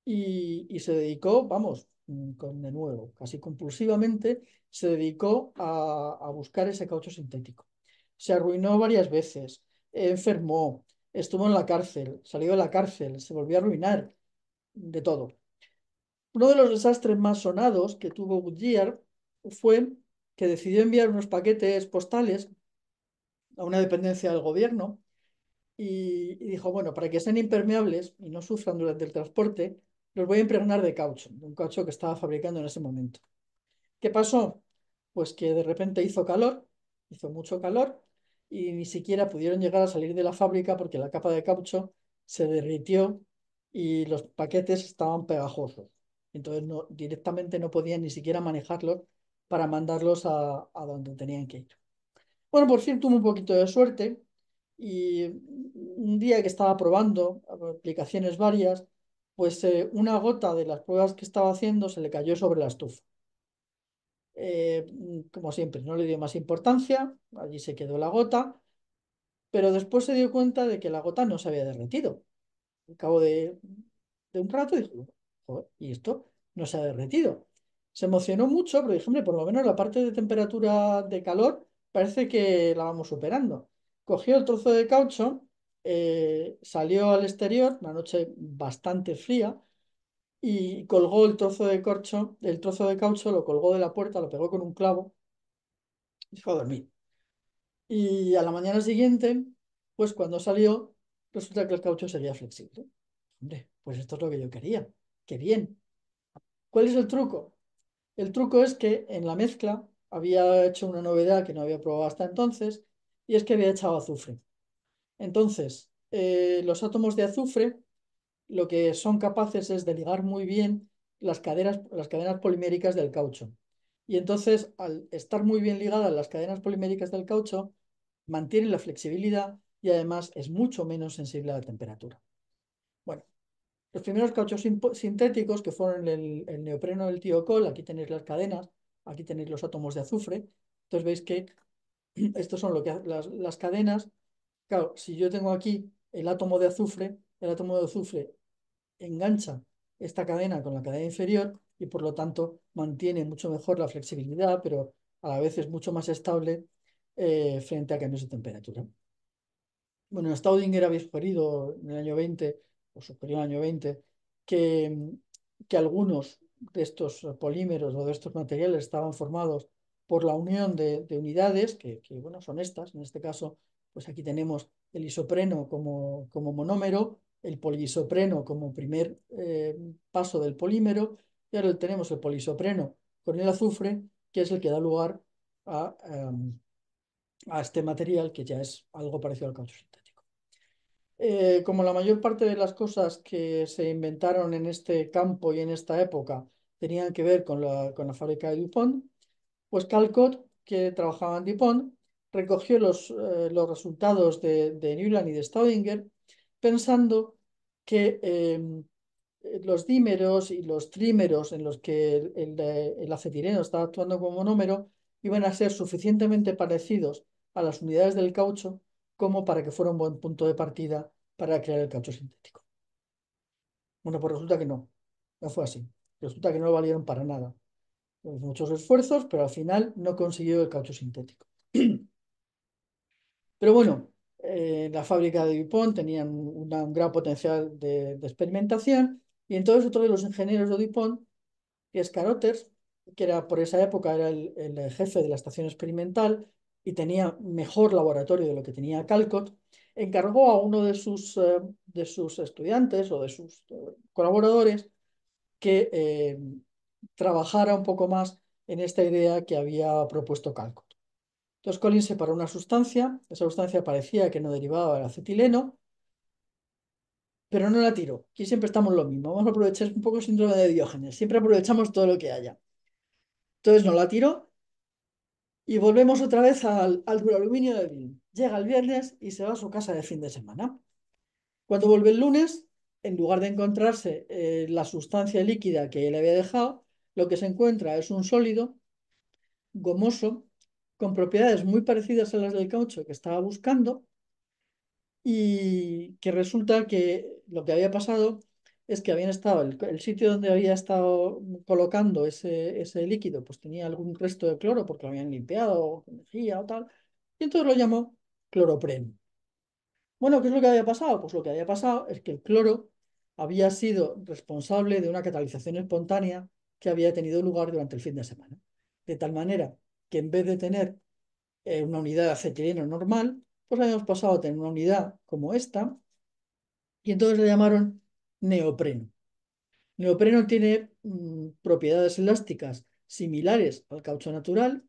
y se dedicó, vamos, de nuevo, casi compulsivamente, se dedicó a buscar ese caucho sintético. Se arruinó varias veces, enfermó, estuvo en la cárcel, salió de la cárcel, se volvió a arruinar, de todo. Uno de los desastres más sonados que tuvo Goodyear fue que decidió enviar unos paquetes postales a una dependencia del gobierno y dijo, bueno, para que sean impermeables y no sufran durante el transporte, los voy a impregnar de un caucho que estaba fabricando en ese momento. ¿Qué pasó? Pues que de repente hizo mucho calor y ni siquiera pudieron llegar a salir de la fábrica porque la capa de caucho se derritió y los paquetes estaban pegajosos. Entonces directamente no podían ni siquiera manejarlos para mandarlos a donde tenían que ir. Bueno, por fin tuve un poquito de suerte y un día que estaba probando aplicaciones varias, pues una gota de las pruebas que estaba haciendo se le cayó sobre la estufa. Como siempre, no le dio más importancia, allí se quedó la gota, pero después se dio cuenta de que la gota no se había derretido. Al cabo de un rato dijo, "Joder, ¿y esto no se ha derretido?". Se emocionó mucho, pero dije, hombre, por lo menos la parte de temperatura de calor parece que la vamos superando. Cogió el trozo de caucho, salió al exterior, una noche bastante fría, y colgó el trozo de caucho lo colgó de la puerta, lo pegó con un clavo y se fue a dormir. Y a la mañana siguiente, pues cuando salió, resulta que el caucho seguía flexible. Hombre, pues esto es lo que yo quería. ¡Qué bien! ¿Cuál es el truco? El truco es que en la mezcla había hecho una novedad que no había probado hasta entonces, y es que había echado azufre. Entonces, los átomos de azufre lo que son capaces es de ligar muy bien las cadenas poliméricas del caucho. Y entonces, al estar muy bien ligadas las cadenas poliméricas del caucho, mantienen la flexibilidad y además es mucho menos sensible a la temperatura. Bueno, los primeros cauchos sintéticos, que fueron el neopreno del tío Cole, aquí tenéis las cadenas, aquí tenéis los átomos de azufre. Entonces veis que estos son las cadenas. Claro, si yo tengo aquí el átomo de azufre engancha esta cadena con la cadena inferior y por lo tanto mantiene mucho mejor la flexibilidad, pero a la vez es mucho más estable frente a cambios de temperatura. Bueno, Staudinger había sugerido en el año 20, o superior al año 20, que algunos de estos polímeros o de estos materiales estaban formados por la unión de unidades, bueno, son estas. En este caso, pues aquí tenemos el isopreno como monómero, el poliisopreno como primer paso del polímero, y ahora tenemos el poliisopreno con el azufre, que es el que da lugar a este material que ya es algo parecido al caucho sintético. Como la mayor parte de las cosas que se inventaron en este campo y en esta época tenían que ver con la fábrica de DuPont, pues Callcott, que trabajaba en DuPont, recogió los resultados de Newland y de Staudinger pensando que los dímeros y los trímeros en los que el acetileno estaba actuando como monómero iban a ser suficientemente parecidos a las unidades del caucho como para que fuera un buen punto de partida para crear el caucho sintético. Bueno, pues resulta que no fue así. Resulta que no valieron para nada. Muchos esfuerzos, pero al final no consiguió el caucho sintético. Pero bueno, la fábrica de DuPont tenía un gran potencial de experimentación y entonces otro de los ingenieros de DuPont, que es Carothers, que era por esa época era el jefe de la estación experimental y tenía mejor laboratorio de lo que tenía Callcott, encargó a uno de sus estudiantes o de sus colaboradores que trabajara un poco más en esta idea que había propuesto Callcott. Entonces Collins separó una sustancia, esa sustancia parecía que no derivaba del acetileno, pero no la tiró. Aquí siempre estamos lo mismo, vamos a aprovechar un poco el síndrome de Diógenes, siempre aprovechamos todo lo que haya. Entonces no la tiró y volvemos otra vez al duraluminio de Bill. Llega el viernes y se va a su casa de fin de semana. Cuando vuelve el lunes, en lugar de encontrarse la sustancia líquida que él había dejado, lo que se encuentra es un sólido gomoso con propiedades muy parecidas a las del caucho que estaba buscando y que resulta que lo que había pasado es que habían estado, el sitio donde había estado colocando ese líquido, pues tenía algún resto de cloro porque lo habían limpiado con lejía o tal, y entonces lo llamó cloropreno. Bueno, ¿qué es lo que había pasado? Pues lo que había pasado es que el cloro había sido responsable de una catalización espontánea que había tenido lugar durante el fin de semana. De tal manera que en vez de tener una unidad de acetileno normal, pues habíamos pasado a tener una unidad como esta, y entonces le llamaron neopreno. Neopreno tiene propiedades elásticas similares al caucho natural,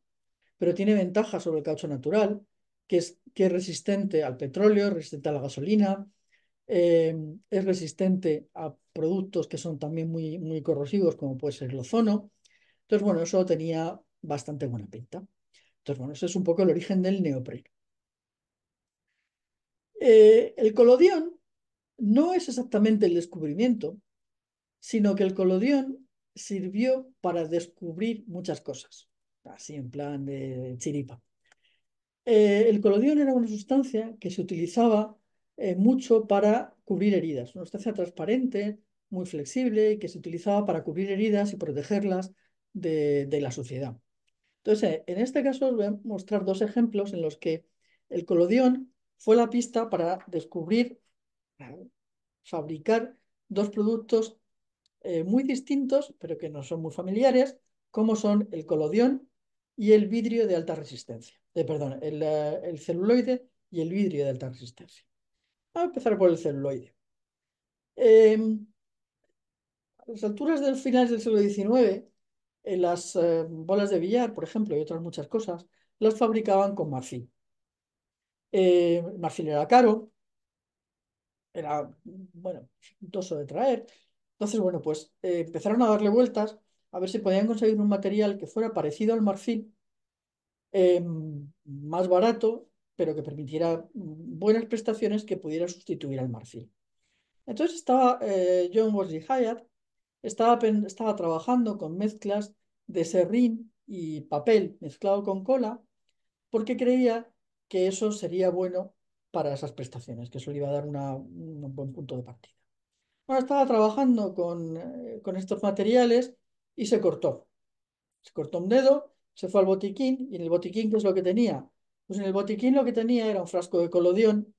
pero tiene ventajas sobre el caucho natural, que es resistente al petróleo, es resistente a la gasolina, es resistente a productos que son también muy, muy corrosivos, como puede ser el ozono. Entonces, bueno, eso tenía bastante buena pinta. Entonces, bueno, ese es un poco el origen del neopreno. El colodión no es exactamente el descubrimiento, sino que el colodión sirvió para descubrir muchas cosas, así en plan de chiripa. El colodión era una sustancia que se utilizaba mucho para cubrir heridas, una sustancia transparente, muy flexible y que se utilizaba para cubrir heridas y protegerlas de la suciedad. Entonces, en este caso os voy a mostrar dos ejemplos en los que el colodión fue la pista para descubrir, fabricar dos productos muy distintos, pero que no son muy familiares, como son el colodión y el vidrio de alta resistencia. Perdón, el celuloide y el vidrio de alta resistencia. Vamos a empezar por el celuloide. A las alturas del finales del siglo XIX, las bolas de billar, por ejemplo, y otras muchas cosas, las fabricaban con marfil. El marfil era caro, era, bueno, costoso de traer. Entonces, bueno, pues empezaron a darle vueltas a ver si podían conseguir un material que fuera parecido al marfil, más barato, pero que permitiera buenas prestaciones que pudiera sustituir al marfil. Entonces estaba John Wesley Hyatt, estaba trabajando con mezclas de serrín y papel mezclado con cola, porque creía que eso sería bueno para esas prestaciones, que eso le iba a dar un buen punto de partida. Bueno, estaba trabajando con estos materiales y se cortó. Se cortó un dedo, se fue al botiquín y en el botiquín, ¿qué es lo que tenía? Pues en el botiquín lo que tenía era un frasco de colodión.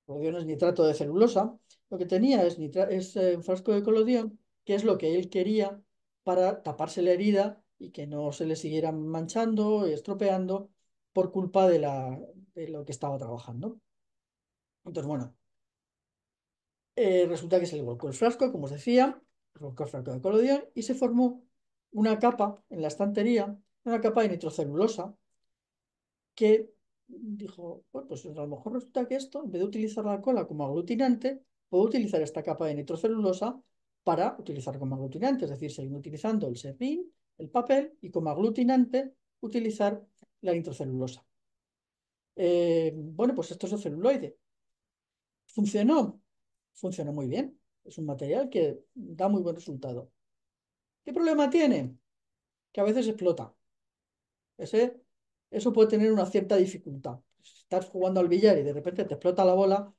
Colodión es nitrato de celulosa. Lo que tenía es un frasco de colodión, que es lo que él quería para taparse la herida y que no se le siguiera manchando y estropeando por culpa de lo que estaba trabajando. Entonces, bueno, resulta que se le volcó el frasco, como os decía, se volcó el frasco de colodión y se formó una capa en la estantería, una capa de nitrocelulosa, que dijo, bueno, pues a lo mejor resulta que esto, en vez de utilizar la cola como aglutinante, puedo utilizar esta capa de nitrocelulosa para utilizar como aglutinante, es decir, seguir utilizando el serrín, el papel y como aglutinante utilizar la nitrocelulosa. Bueno, pues esto es el celuloide. ¿Funcionó? Funcionó muy bien. Es un material que da muy buen resultado. ¿Qué problema tiene? Que a veces explota. Eso puede tener una cierta dificultad. Si estás jugando al billar y de repente te explota la bola,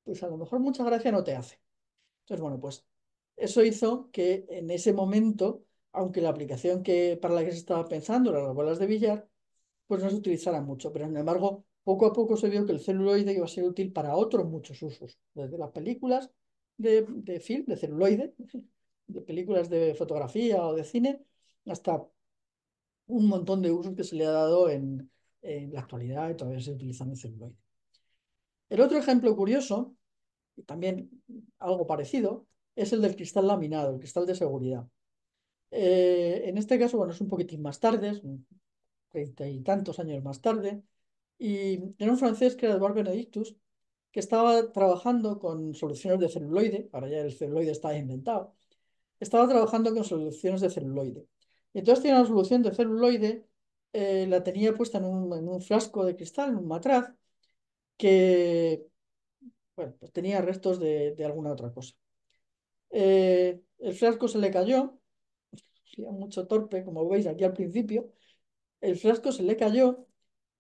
pues a lo mejor mucha gracia no te hace. Entonces, bueno, pues eso hizo que en ese momento, aunque la aplicación para la que se estaba pensando eran las bolas de billar, pues no se utilizara mucho. Pero sin embargo, poco a poco se vio que el celuloide iba a ser útil para otros muchos usos, desde las películas de film, de celuloide, de películas de fotografía o de cine, hasta un montón de usos que se le ha dado en la actualidad y todavía se utilizan el celuloide. El otro ejemplo curioso, y también algo parecido, es el del cristal laminado, el cristal de seguridad. En este caso, bueno, es un poquitín más tarde, es 30 y tantos años más tarde, y era un francés que era Edouard Benedictus, que estaba trabajando con soluciones de celuloide, ahora ya el celuloide está inventado, estaba trabajando con soluciones de celuloide. Y entonces tenía una solución de celuloide, la tenía puesta en un frasco de cristal, en un matraz, que, bueno, pues tenía restos de alguna otra cosa. El frasco se le cayó, era mucho torpe, como veis aquí al principio, el frasco se le cayó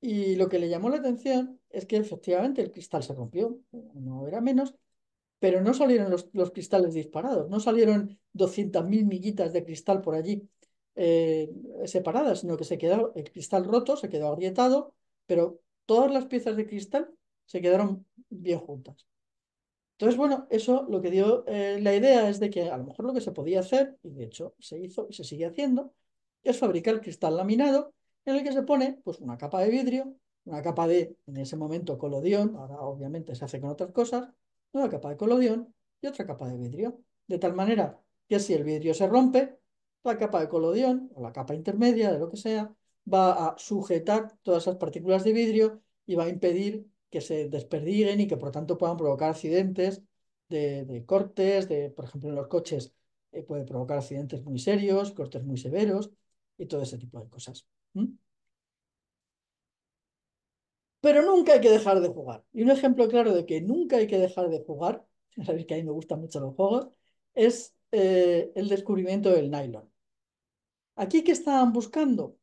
y lo que le llamó la atención es que efectivamente el cristal se rompió, no era menos, pero no salieron los cristales disparados, no salieron 200.000 miguitas de cristal por allí eh, separadas, sino que se quedó el cristal roto, se quedó agrietado, pero todas las piezas de cristal se quedaron bien juntas. Entonces, bueno, eso lo que dio la idea es de que a lo mejor lo que se podía hacer, y de hecho se hizo y se sigue haciendo, es fabricar cristal laminado en el que se pone pues una capa de vidrio, una capa de, en ese momento, colodión, ahora obviamente se hace con otras cosas, una capa de colodión y otra capa de vidrio. De tal manera que si el vidrio se rompe, la capa de colodión o la capa intermedia de lo que sea va a sujetar todas esas partículas de vidrio y va a impedir que se desperdiguen y que por tanto puedan provocar accidentes de cortes, por ejemplo en los coches puede provocar accidentes muy serios, cortes muy severos y todo ese tipo de cosas. ¿Mm? Pero nunca hay que dejar de jugar. Y un ejemplo claro de que nunca hay que dejar de jugar, ya sabéis que a mí me gustan mucho los juegos, es el descubrimiento del nylon. ¿Aquí qué estaban buscando?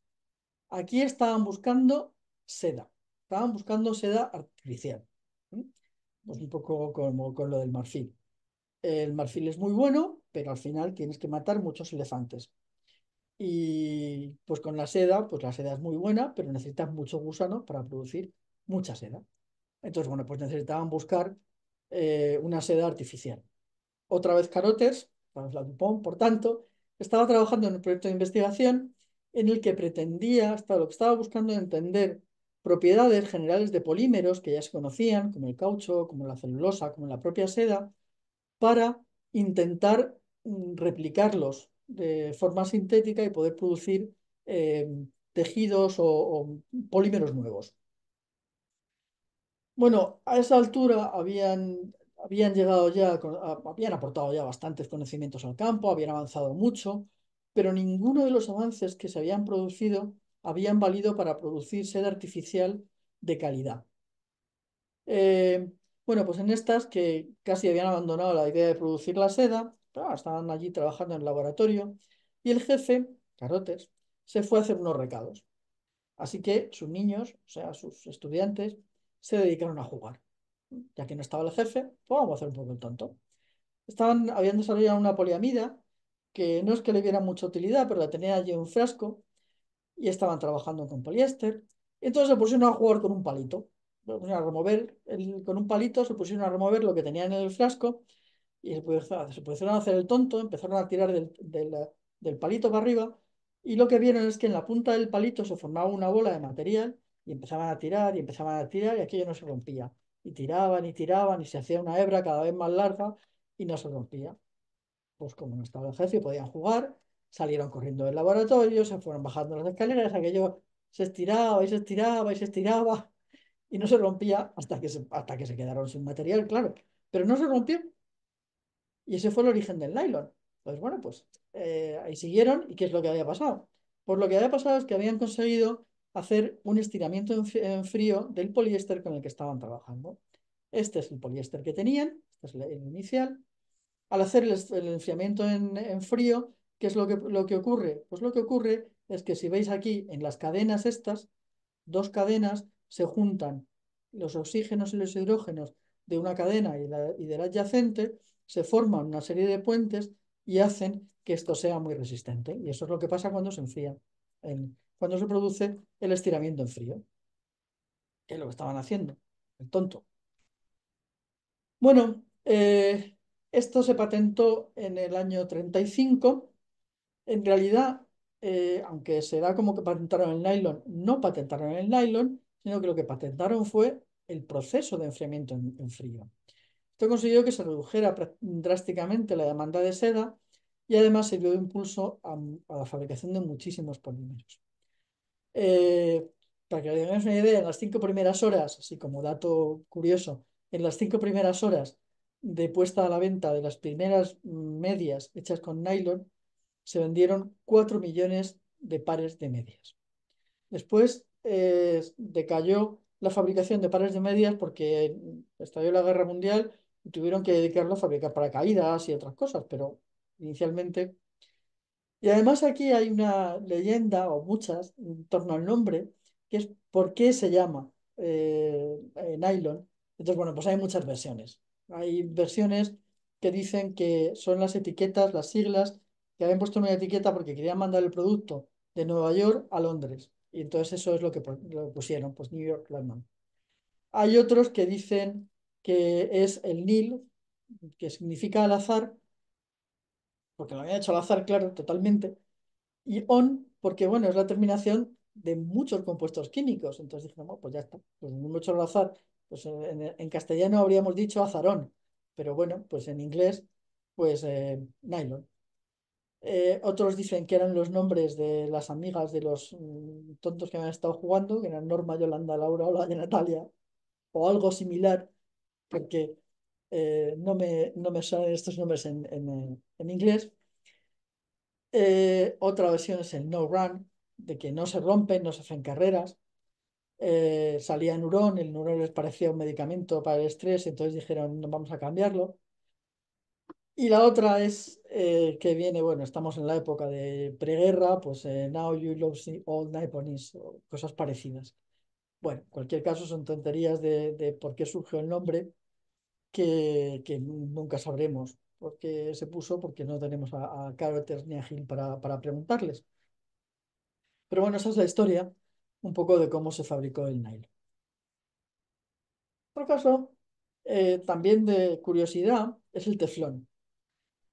Aquí estaban buscando seda. Estaban buscando seda artificial. ¿Mm? Pues un poco como con lo del marfil. El marfil es muy bueno, pero al final tienes que matar muchos elefantes. Y pues con la seda, pues la seda es muy buena, pero necesitas mucho gusano para producir mucha seda. Entonces, bueno, pues necesitaban buscar una seda artificial. Otra vez Carothers, la Dupont, por tanto, estaba trabajando en un proyecto de investigación en el que pretendía, hasta lo que estaba buscando entender propiedades generales de polímeros que ya se conocían, como el caucho, como la celulosa, como la propia seda, para intentar replicarlos de forma sintética y poder producir eh, tejidos o polímeros nuevos. Bueno, a esa altura habían llegado ya, habían aportado ya bastantes conocimientos al campo, habían avanzado mucho, pero ninguno de los avances que se habían producido habían valido para producir seda artificial de calidad. Eh, bueno, pues en estas que casi habían abandonado la idea de producir la seda, pero estaban allí trabajando en el laboratorio, y el jefe, Carotes, se fue a hacer unos recados. Así que sus niños, o sea, sus estudiantes, se dedicaron a jugar. Ya que no estaba el jefe, pues vamos a hacer un poco el tonto. Habían desarrollado una poliamida que no es que le diera mucha utilidad, pero la tenían allí en un frasco y estaban trabajando con poliéster. Y entonces se pusieron a jugar con un palito. Se pusieron a remover, con un palito se pusieron a remover lo que tenían en el frasco y se pusieron a hacer el tonto, empezaron a tirar del palito para arriba y lo que vieron es que en la punta del palito se formaba una bola de material y empezaban a tirar y empezaban a tirar y aquello no se rompía. Y tiraban y se hacía una hebra cada vez más larga y no se rompía. Pues como no estaba el jefe, podían jugar, salieron corriendo del laboratorio, se fueron bajando las escaleras, aquello se estiraba y se estiraba y se estiraba y no se rompía hasta que se quedaron sin material, claro. Pero no se rompió y ese fue el origen del nylon. Pues bueno, pues ahí siguieron. ¿Y qué es lo que había pasado? Pues lo que había pasado es que habían conseguido hacer un estiramiento en frío del poliéster con el que estaban trabajando. Este es el poliéster que tenían, este es el inicial. al hacer el enfriamiento en frío, ¿qué es lo que ocurre? Pues lo que ocurre es que si veis aquí en las cadenas estas, dos cadenas se juntan los oxígenos y los hidrógenos de una cadena y de la adyacente, se forman una serie de puentes y hacen que esto sea muy resistente. Y eso es lo que pasa cuando se enfría, cuando se produce el estiramiento en frío, que es lo que estaban haciendo, el tonto. Bueno, esto se patentó en el año 35. En realidad, aunque se da como que patentaron el nylon, no patentaron el nylon, sino que lo que patentaron fue el proceso de enfriamiento en frío. Esto consiguió que se redujera drásticamente la demanda de seda y además sirvió de impulso a la fabricación de muchísimos polímeros. Eh, para que os hagáis una idea, en las 5 primeras horas, así como dato curioso, en las 5 primeras horas de puesta a la venta de las primeras medias hechas con nylon, se vendieron 4 millones de pares de medias. Después decayó la fabricación de pares de medias porque estalló la Guerra Mundial y tuvieron que dedicarlo a fabricar paracaídas y otras cosas, pero inicialmente... Y además aquí hay una leyenda, o muchas, en torno al nombre, que es por qué se llama nylon. Entonces, bueno, pues hay muchas versiones. Hay versiones que dicen que son las etiquetas, las siglas, que habían puesto una etiqueta porque querían mandar el producto de Nueva York a Londres. Y entonces eso es lo que pusieron, pues New York, London. Hay otros que dicen que es el Nil, que significa al azar, porque lo habían hecho al azar, claro, totalmente, y on, porque bueno, es la terminación de muchos compuestos químicos. Entonces dije, no, pues ya está, pues mucho al azar. Pues en castellano habríamos dicho azarón, pero bueno, pues en inglés, pues nylon. Otros dicen que eran los nombres de las amigas de los tontos que habían estado jugando, que eran Norma, Yolanda, Laura o la de Natalia, o algo similar, porque no me salen estos nombres en inglés. Otra versión es el no run, de que no se rompen, no se hacen carreras. Salía Nurón, el Nurón les parecía un medicamento para el estrés, entonces dijeron, no vamos a cambiarlo. Y la otra es que viene, bueno, estamos en la época de preguerra, pues Now You Love the Old Nipponese, o cosas parecidas. Bueno, en cualquier caso son tonterías de por qué surgió el nombre, que nunca sabremos por qué se puso, porque no tenemos a Carter ni a Hill para preguntarles. Pero bueno, esa es la historia un poco de cómo se fabricó el nylon. Otro caso, también de curiosidad, es el teflón.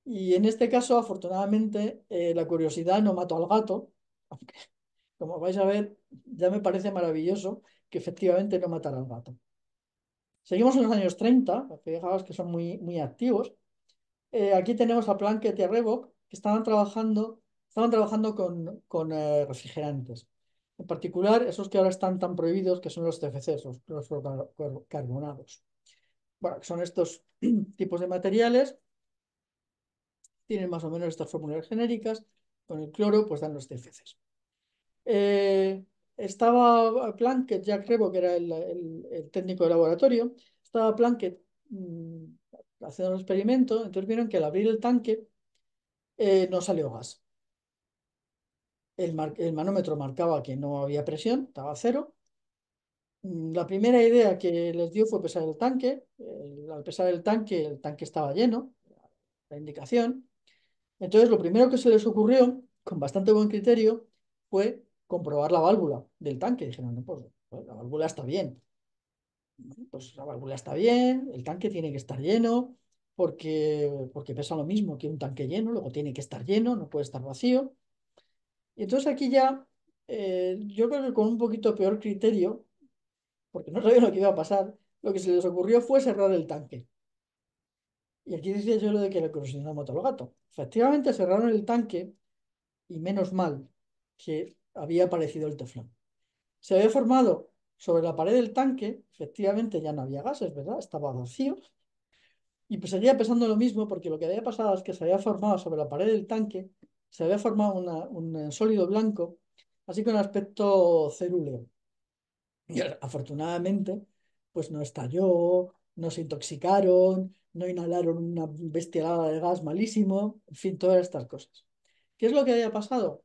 Y en este caso, afortunadamente, la curiosidad no mató al gato, aunque, como vais a ver, ya me parece maravilloso que efectivamente no matara al gato. Seguimos en los años 30, fijaos que son muy activos. Aquí tenemos a Plunkett y a Reebok, que estaban trabajando con refrigerantes. En particular, esos que ahora están tan prohibidos, que son los CFCs, los fluorocarbonados. Bueno, que son estos tipos de materiales, tienen más o menos estas fórmulas genéricas. Con el cloro, pues dan los CFCs. Estaba Plunkett, Jack Reebok, que era el técnico de laboratorio, estaba Plunkett haciendo un experimento, entonces vieron que al abrir el tanque no salió gas. El manómetro marcaba que no había presión, estaba a cero. La primera idea que les dio fue pesar el tanque. Al pesar el tanque estaba lleno, la indicación. Entonces, lo primero que se les ocurrió, con bastante buen criterio, fue comprobar la válvula del tanque. Dijeron, no, pues la válvula está bien. Bueno, pues la válvula está bien, el tanque tiene que estar lleno, porque pesa lo mismo que un tanque lleno, luego tiene que estar lleno, no puede estar vacío. Y entonces aquí ya, yo creo que con un poquito peor criterio, porque no sabían lo que iba a pasar, lo que se les ocurrió fue cerrar el tanque. Y aquí decía yo lo de que la curiosidad mató al gato. Efectivamente cerraron el tanque y menos mal que había aparecido el teflón. Se había formado sobre la pared del tanque, efectivamente ya no había gases, ¿verdad? Estaba vacío. Y pues seguía pesando lo mismo porque lo que había pasado es que se había formado sobre la pared del tanque, se había formado un sólido blanco, así con aspecto cerúleo. Y afortunadamente, pues no estalló, no se intoxicaron, no inhalaron una bestialada de gas malísimo, en fin, todas estas cosas. ¿Qué es lo que había pasado?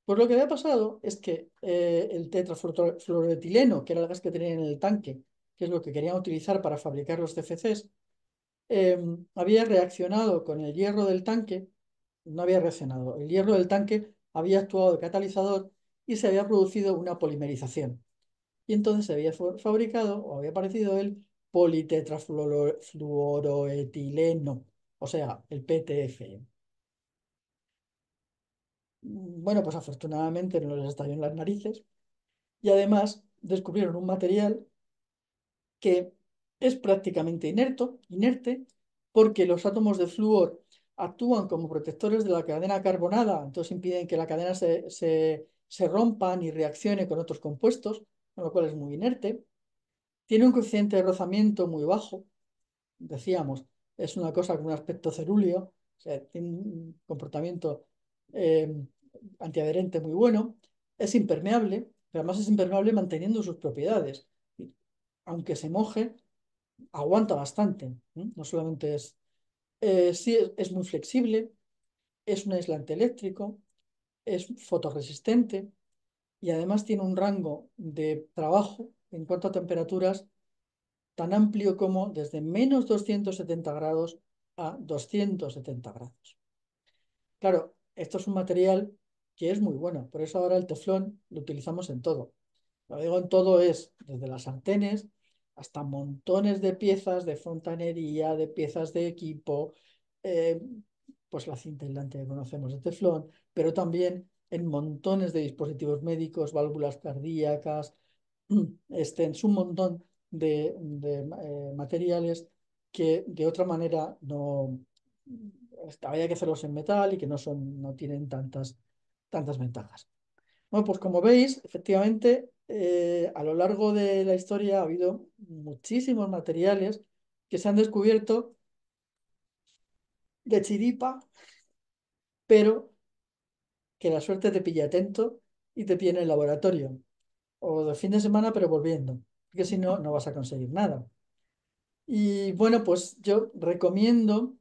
Pues lo que había pasado es que el tetrafluoroetileno, que era el gas que tenían en el tanque, que es lo que querían utilizar para fabricar los CFCs, había reaccionado con el hierro del tanque, no había reaccionado, el hierro del tanque había actuado de catalizador y se había producido una polimerización. Y entonces se había fabricado o había aparecido el politetrafluoroetileno, o sea, el PTFE. Bueno, pues afortunadamente no les estalló en las narices y además descubrieron un material que es prácticamente inerte, porque los átomos de flúor actúan como protectores de la cadena carbonada, entonces impiden que la cadena se rompa ni reaccione con otros compuestos, con lo cual es muy inerte. Tiene un coeficiente de rozamiento muy bajo, decíamos, es una cosa con un aspecto cerúleo, o sea, tiene un comportamiento eh, antiadherente muy bueno, es impermeable, pero además es impermeable manteniendo sus propiedades. Aunque se moje, aguanta bastante. No solamente sí es muy flexible, es un aislante eléctrico, es fotorresistente y además tiene un rango de trabajo en cuanto a temperaturas tan amplio como desde -270 grados a 270 grados. Claro, esto es un material que es muy bueno, por eso ahora el teflón lo utilizamos en todo. Lo digo en todo es desde las sartenes hasta montones de piezas de fontanería, de piezas de equipo, eh, pues la cinta aislante que conocemos de teflón, pero también en montones de dispositivos médicos, válvulas cardíacas, es un montón de materiales que de otra manera no había que hacerlos en metal y que no tienen tantas ventajas. Bueno, pues como veis, efectivamente, a lo largo de la historia ha habido muchísimos materiales que se han descubierto de chiripa, pero que la suerte te pilla atento y te pilla en el laboratorio, o de fin de semana, pero volviendo, porque si no, no vas a conseguir nada. Y bueno, pues yo recomiendo,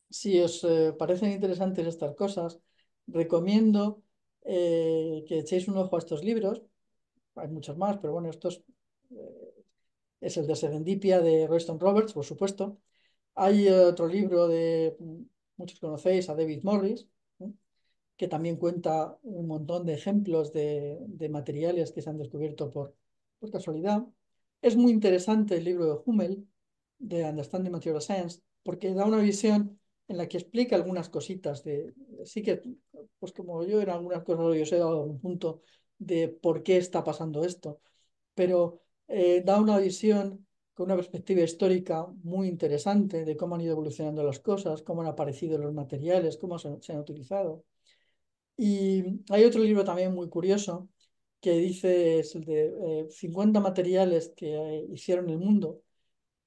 si os parecen interesantes estas cosas, recomiendo que echéis un ojo a estos libros. Hay muchos más, pero bueno, eh, es el de Serendipia de Royston Roberts, por supuesto. Hay otro libro de, muchos conocéis, a David Morris, ¿no? Que también cuenta un montón de ejemplos de materiales que se han descubierto por casualidad. Es muy interesante el libro de Hummel, de Understanding Material Science, porque da una visión en la que explica algunas cositas sí que, pues como yo en algunas cosas yo os he dado un punto de por qué está pasando esto, pero da una visión con una perspectiva histórica muy interesante de cómo han ido evolucionando las cosas, cómo han aparecido los materiales, cómo se han utilizado. Y hay otro libro también muy curioso que dice, es el de 50 materiales que hicieron el mundo,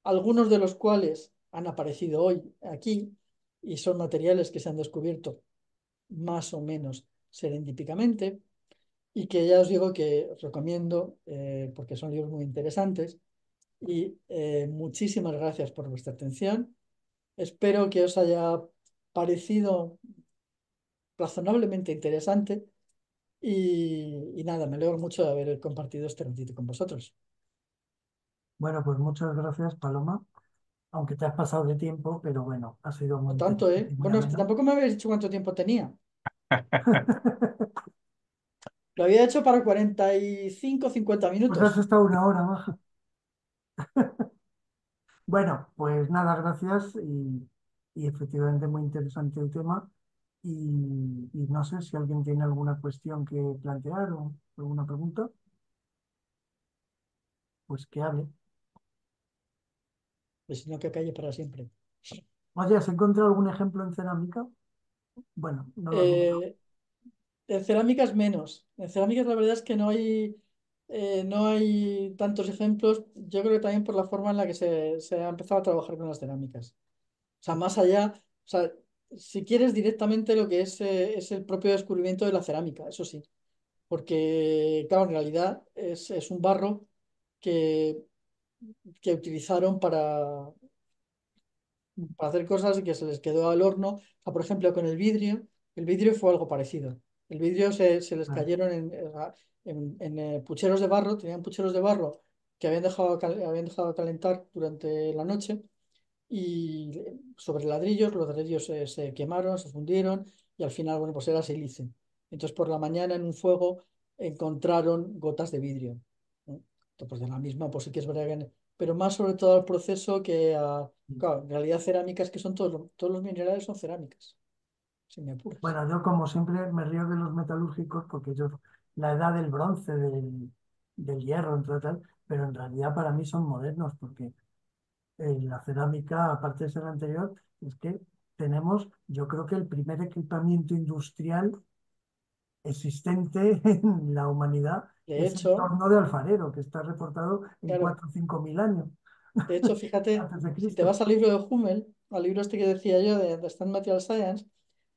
algunos de los cuales han aparecido hoy aquí y son materiales que se han descubierto más o menos serendípicamente y que ya os digo que os recomiendo porque son libros muy interesantes y muchísimas gracias por vuestra atención. Espero que os haya parecido razonablemente interesante y nada, me alegro mucho de haber compartido este ratito con vosotros. Bueno, pues muchas gracias, Paloma, aunque te has pasado de tiempo, pero bueno, ha sido muy No tanto, interesante ¿eh? y muy Bueno, es que ameno. tampoco me habéis dicho cuánto tiempo tenía. Lo había hecho para 45 50 Pues has minutos. estado una hora, baja. Bueno, pues nada, gracias y efectivamente muy interesante el tema. Y no sé si alguien tiene alguna cuestión que plantear o alguna pregunta, pues que hable. Pues si no, que calle para siempre. Oye, ¿has encontrado algún ejemplo en cerámica? Bueno, no lo has mirado. Eh, en cerámicas menos. En cerámicas la verdad es que no hay tantos ejemplos. Yo creo que también por la forma en la que se ha empezado a trabajar con las cerámicas. O sea, más allá, o sea, si quieres directamente lo que es el propio descubrimiento de la cerámica, eso sí. Porque, claro, en realidad es un barro que que utilizaron para hacer cosas y que se les quedó al horno. O sea, por ejemplo, con el vidrio fue algo parecido. El vidrio se les Claro. cayeron en pucheros de barro, tenían pucheros de barro que habían dejado calentar durante la noche y sobre los ladrillos se quemaron, se fundieron y al final, bueno, pues era silicio. Entonces por la mañana en un fuego encontraron gotas de vidrio, ¿no? Entonces, pues de la misma, pues sí que es verdad que... Pero más sobre todo al proceso claro, en realidad cerámicas que son todos los minerales son cerámicas, si me apuras. Bueno, yo como siempre me río de los metalúrgicos porque yo, la edad del bronce, del hierro, entre tal, pero en realidad para mí son modernos porque la cerámica, aparte de ser anterior, es que tenemos, yo creo que el primer equipamiento industrial existente en la humanidad De es el hecho, torno de alfarero, que está reportado en claro, 4 o 5 mil años fíjate, antes de si te Cristo. vas al libro de Hummel, al libro este que decía yo de Stand Material Science,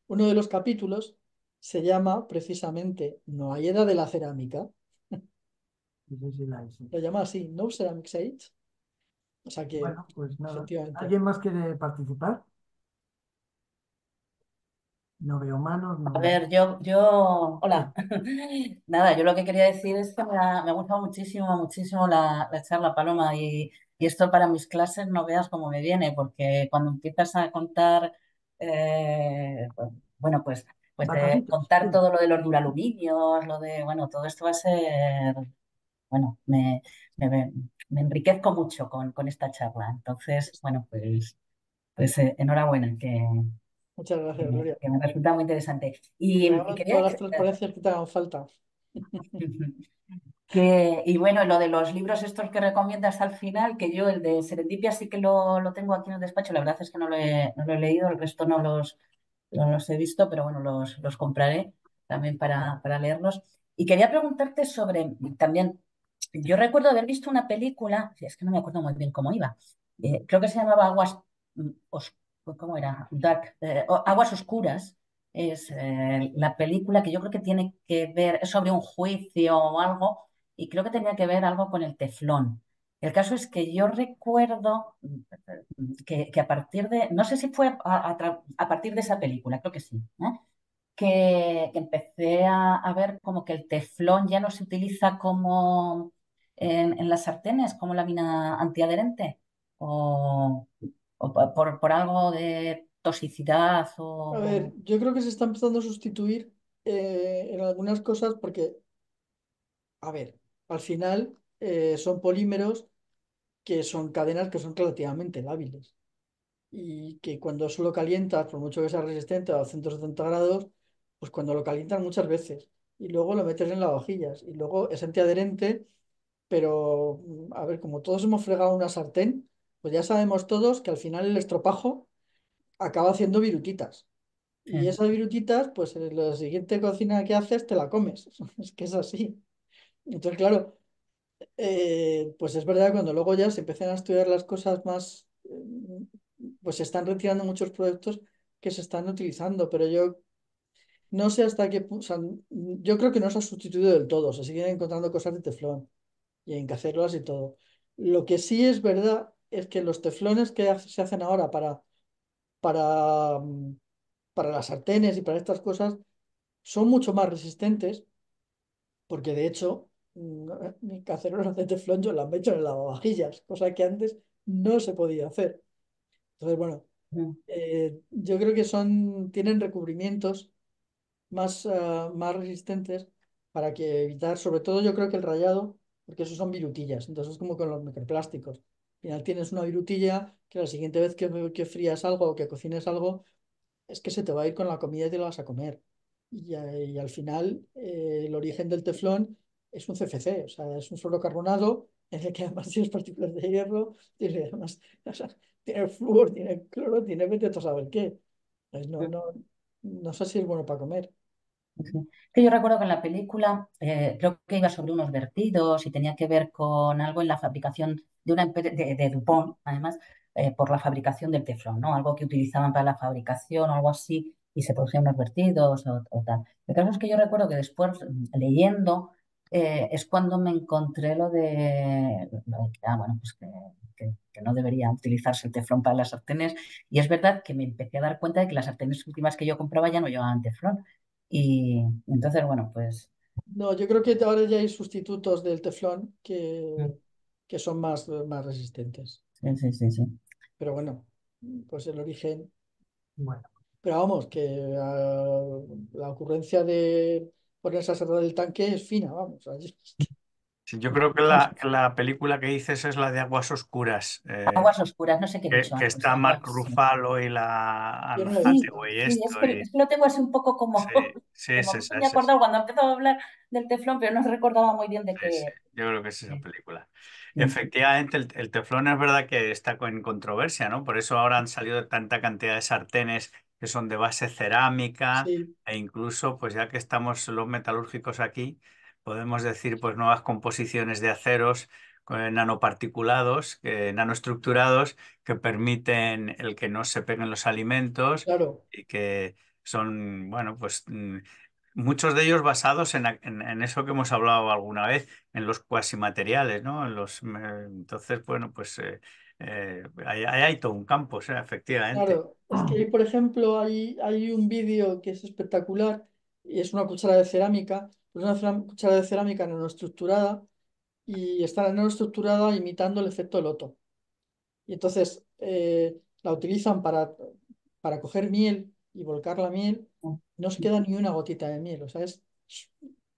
uno de los capítulos se llama precisamente No hay edad de la cerámica, Sí, sí, sí, la hay, sí. lo llama así, No Ceramic Age, o sea que Bueno, pues nada. efectivamente. ¿Alguien más quiere participar? No veo manos, no A veo. ver, hola. Sí, Nada, yo lo que quería decir es que me ha gustado muchísimo, muchísimo la charla, Paloma, y esto para mis clases no veas cómo me viene, porque cuando empiezas a contar, bueno, pues de bacacitos, contar sí. todo lo de los duraluminios, bueno, todo esto va a ser, bueno, me enriquezco mucho con esta charla. Entonces, bueno, pues enhorabuena, Muchas gracias, Gloria. que me resulta muy interesante. Te Y hago quería todas las transparencias que te hagan falta. y bueno, lo de los libros estos que recomiendas al final, que yo el de Serendipia sí que lo tengo aquí en el despacho, la verdad es que no lo he leído, el resto no los he visto, pero bueno, los compraré también para leerlos. Y quería preguntarte sobre también, yo recuerdo haber visto una película, es que no me acuerdo muy bien cómo iba, creo que se llamaba ¿cómo era? Aguas Oscuras. Es la película que yo creo que tiene que ver, es sobre un juicio o algo, y creo que tenía que ver algo con el teflón. El caso es que yo recuerdo que a partir de, no sé si fue a partir de esa película, creo que sí, ¿eh? Que empecé a ver como que el teflón ya no se utiliza como en las sartenes, como lámina antiadherente, o, por algo de toxicidad A ver, yo creo que se está empezando a sustituir en algunas cosas porque, a ver, al final son polímeros que son cadenas que son relativamente lábiles y que cuando eso lo calientas, por mucho que sea resistente a 170 grados, pues cuando lo calientas muchas veces y luego lo metes en lavavajillas y luego es antiadherente, pero a ver, como todos hemos fregado una sartén, pues ya sabemos todos que al final el estropajo acaba haciendo virutitas. Y Sí. esas virutitas, pues en la siguiente cocina que haces te la comes. Es que es así. Entonces, claro, pues es verdad que cuando luego ya se empiezan a estudiar las cosas más, pues se están retirando muchos productos que se están utilizando, pero yo no sé hasta qué punto, yo creo que no se ha sustituido del todo, se siguen encontrando cosas de teflón y en cacerolas y todo. Lo que sí es verdad es que los teflones que se hacen ahora para, mm, para las sartenes y para estas cosas son mucho más resistentes, porque de hecho mi cacerola de teflón yo la meto en el lavavajillas, cosa que antes no se podía hacer. Entonces, bueno, Mm, yo creo que tienen recubrimientos más resistentes para que evitar, sobre todo yo creo que el rayado, porque esos son virutillas, entonces es como con los microplásticos. Al final tienes una virutilla que la siguiente vez que frías algo o que cocines algo, es que se te va a ir con la comida y te la vas a comer. Y al final, el origen del teflón es un CFC, o sea, es un fluorocarbonado en el que además tienes partículas de hierro, tiene, además, o sea, tiene flúor, tiene cloro, tiene vete a saber qué. Pues mm. no sé si es bueno para comer. Sí. Que yo recuerdo que en la película creo que iba sobre unos vertidos y tenía que ver con algo en la fabricación de una empresa de DuPont, además, por la fabricación del teflón, ¿no? Algo que utilizaban para la fabricación o algo así y se producían unos vertidos o tal. El caso es que yo recuerdo que después leyendo es cuando me encontré lo de que, bueno, pues que no debería utilizarse el teflón para las sartenes. Y es verdad que me empecé a dar cuenta de que las sartenes últimas que yo compraba ya no llevaban teflón. Y entonces, bueno, pues No, yo creo que ahora ya hay sustitutos del teflón mm, que son más resistentes. sí, sí, sí, sí. Pero bueno, pues el origen. Bueno, Pero vamos, que la ocurrencia de ponerse a cerrar el tanque es fina, vamos. Sí, yo creo que la película que dices es la de Aguas Oscuras, Aguas oscuras, no sé qué he dicho que antes. está Mark Aguas. Ruffalo y la Yo Anne no lo he Sí, visto. Hathaway y sí, esto. es que lo tengo así un poco como, Sí, sí, como es que esa, me he es esa. acordado cuando empezó a hablar del teflón, pero no recordaba muy bien de Sí, sí, qué. yo creo que es esa película. Sí, Efectivamente, el teflón es verdad que está en controversia, ¿no? Por eso ahora han salido tanta cantidad de sartenes que son de base cerámica Sí, e incluso, pues ya que estamos los metalúrgicos aquí, podemos decir, pues nuevas composiciones de aceros con nanoparticulados, nanoestructurados, que permiten el que no se peguen los alimentos claro. y que son, bueno, pues muchos de ellos basados en eso que hemos hablado alguna vez, en los cuasimateriales, ¿no? Entonces, bueno, pues ahí hay todo un campo, o sea, efectivamente. Claro, es que, por ejemplo, hay un vídeo que es espectacular y es una cuchara de cerámica, pues una cuchara de cerámica nanoestructurada y está nanoestructurada imitando el efecto Loto. Y entonces la utilizan para coger miel y volcar la miel, no se queda ni una gotita de miel, o sea, es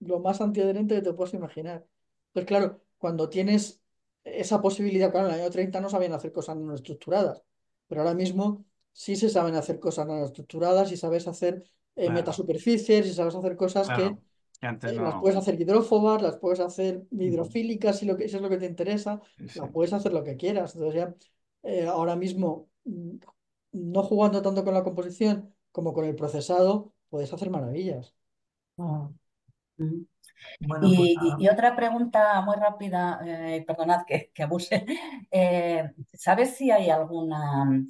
lo más antiadherente que te puedes imaginar. Entonces, claro, cuando tienes esa posibilidad, claro, en el año 30 no sabían hacer cosas nanoestructuradas, pero ahora mismo sí se saben hacer cosas nanoestructuradas y sabes hacer Claro, metasuperficies y sabes hacer cosas que claro. Que antes las no. puedes hacer hidrófobas, las puedes hacer hidrofílicas si es lo que te interesa, Sí, sí. las puedes hacer lo que quieras. Entonces ya ahora mismo, no jugando tanto con la composición como con el procesado, puedes hacer maravillas. mm, Ujú. bueno, pues Y nada. otra pregunta muy rápida, perdonad que abuse. ¿Sabes si hay alguna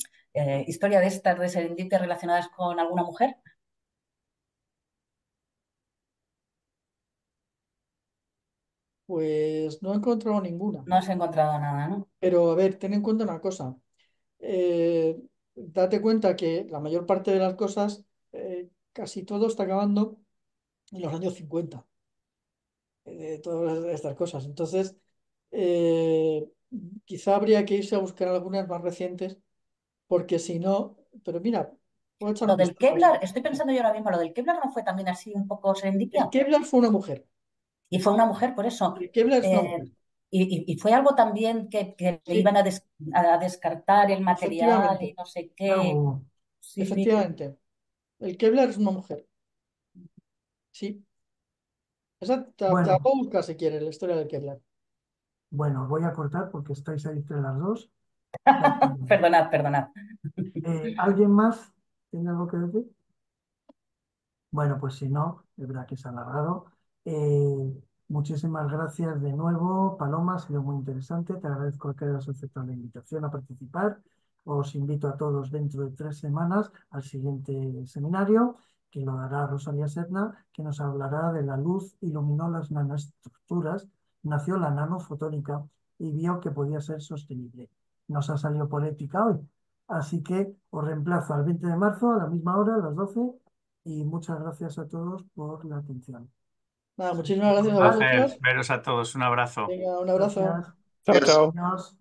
historia de estas de serendipia relacionadas con alguna mujer? Pues no he encontrado ninguna. No has encontrado nada, ¿no? Pero a ver, ten en cuenta una cosa. Date cuenta que la mayor parte de las cosas, casi todo está acabando en los años 50, todas estas cosas. Entonces, eh, quizá habría que irse a buscar algunas más recientes, porque si no, pero mira, voy a echar Lo un del vistazo. Kevlar, estoy pensando yo ahora mismo, lo del Kevlar no fue también así un poco El serendipia. Kevlar fue una mujer. Y fue una mujer, por eso. El Kevlar es una Eh, mujer. y fue algo también que le Sí, iban a descartar el material y efectivamente, no sé Ah, qué. Sí, sí. efectivamente. El Kevlar es una mujer. Sí, esa te la bueno, puedo buscar si quieres, la historia del Kevlar. bueno, voy a cortar porque estáis ahí entre las dos. Así que, Perdonad, perdonad. ¿alguien más tiene algo que decir? Bueno, pues si no, es verdad que se ha alargado. Muchísimas gracias de nuevo, Paloma, ha sido muy interesante. Te agradezco que hayas aceptado la invitación a participar. Os invito a todos dentro de 3 semanas al siguiente seminario, que lo dará Rosalía Serna, que nos hablará de la luz, iluminó las nanoestructuras, nació la nanofotónica y vio que podía ser sostenible. Nos ha salido por ética hoy. Así que os reemplazo al 20 de marzo a la misma hora, a las 12 y muchas gracias a todos por la atención. Nada, muchísimas gracias a Placer vosotros. veros a todos. Un abrazo. Venga, un abrazo. Gracias. Chao, chao. Adiós.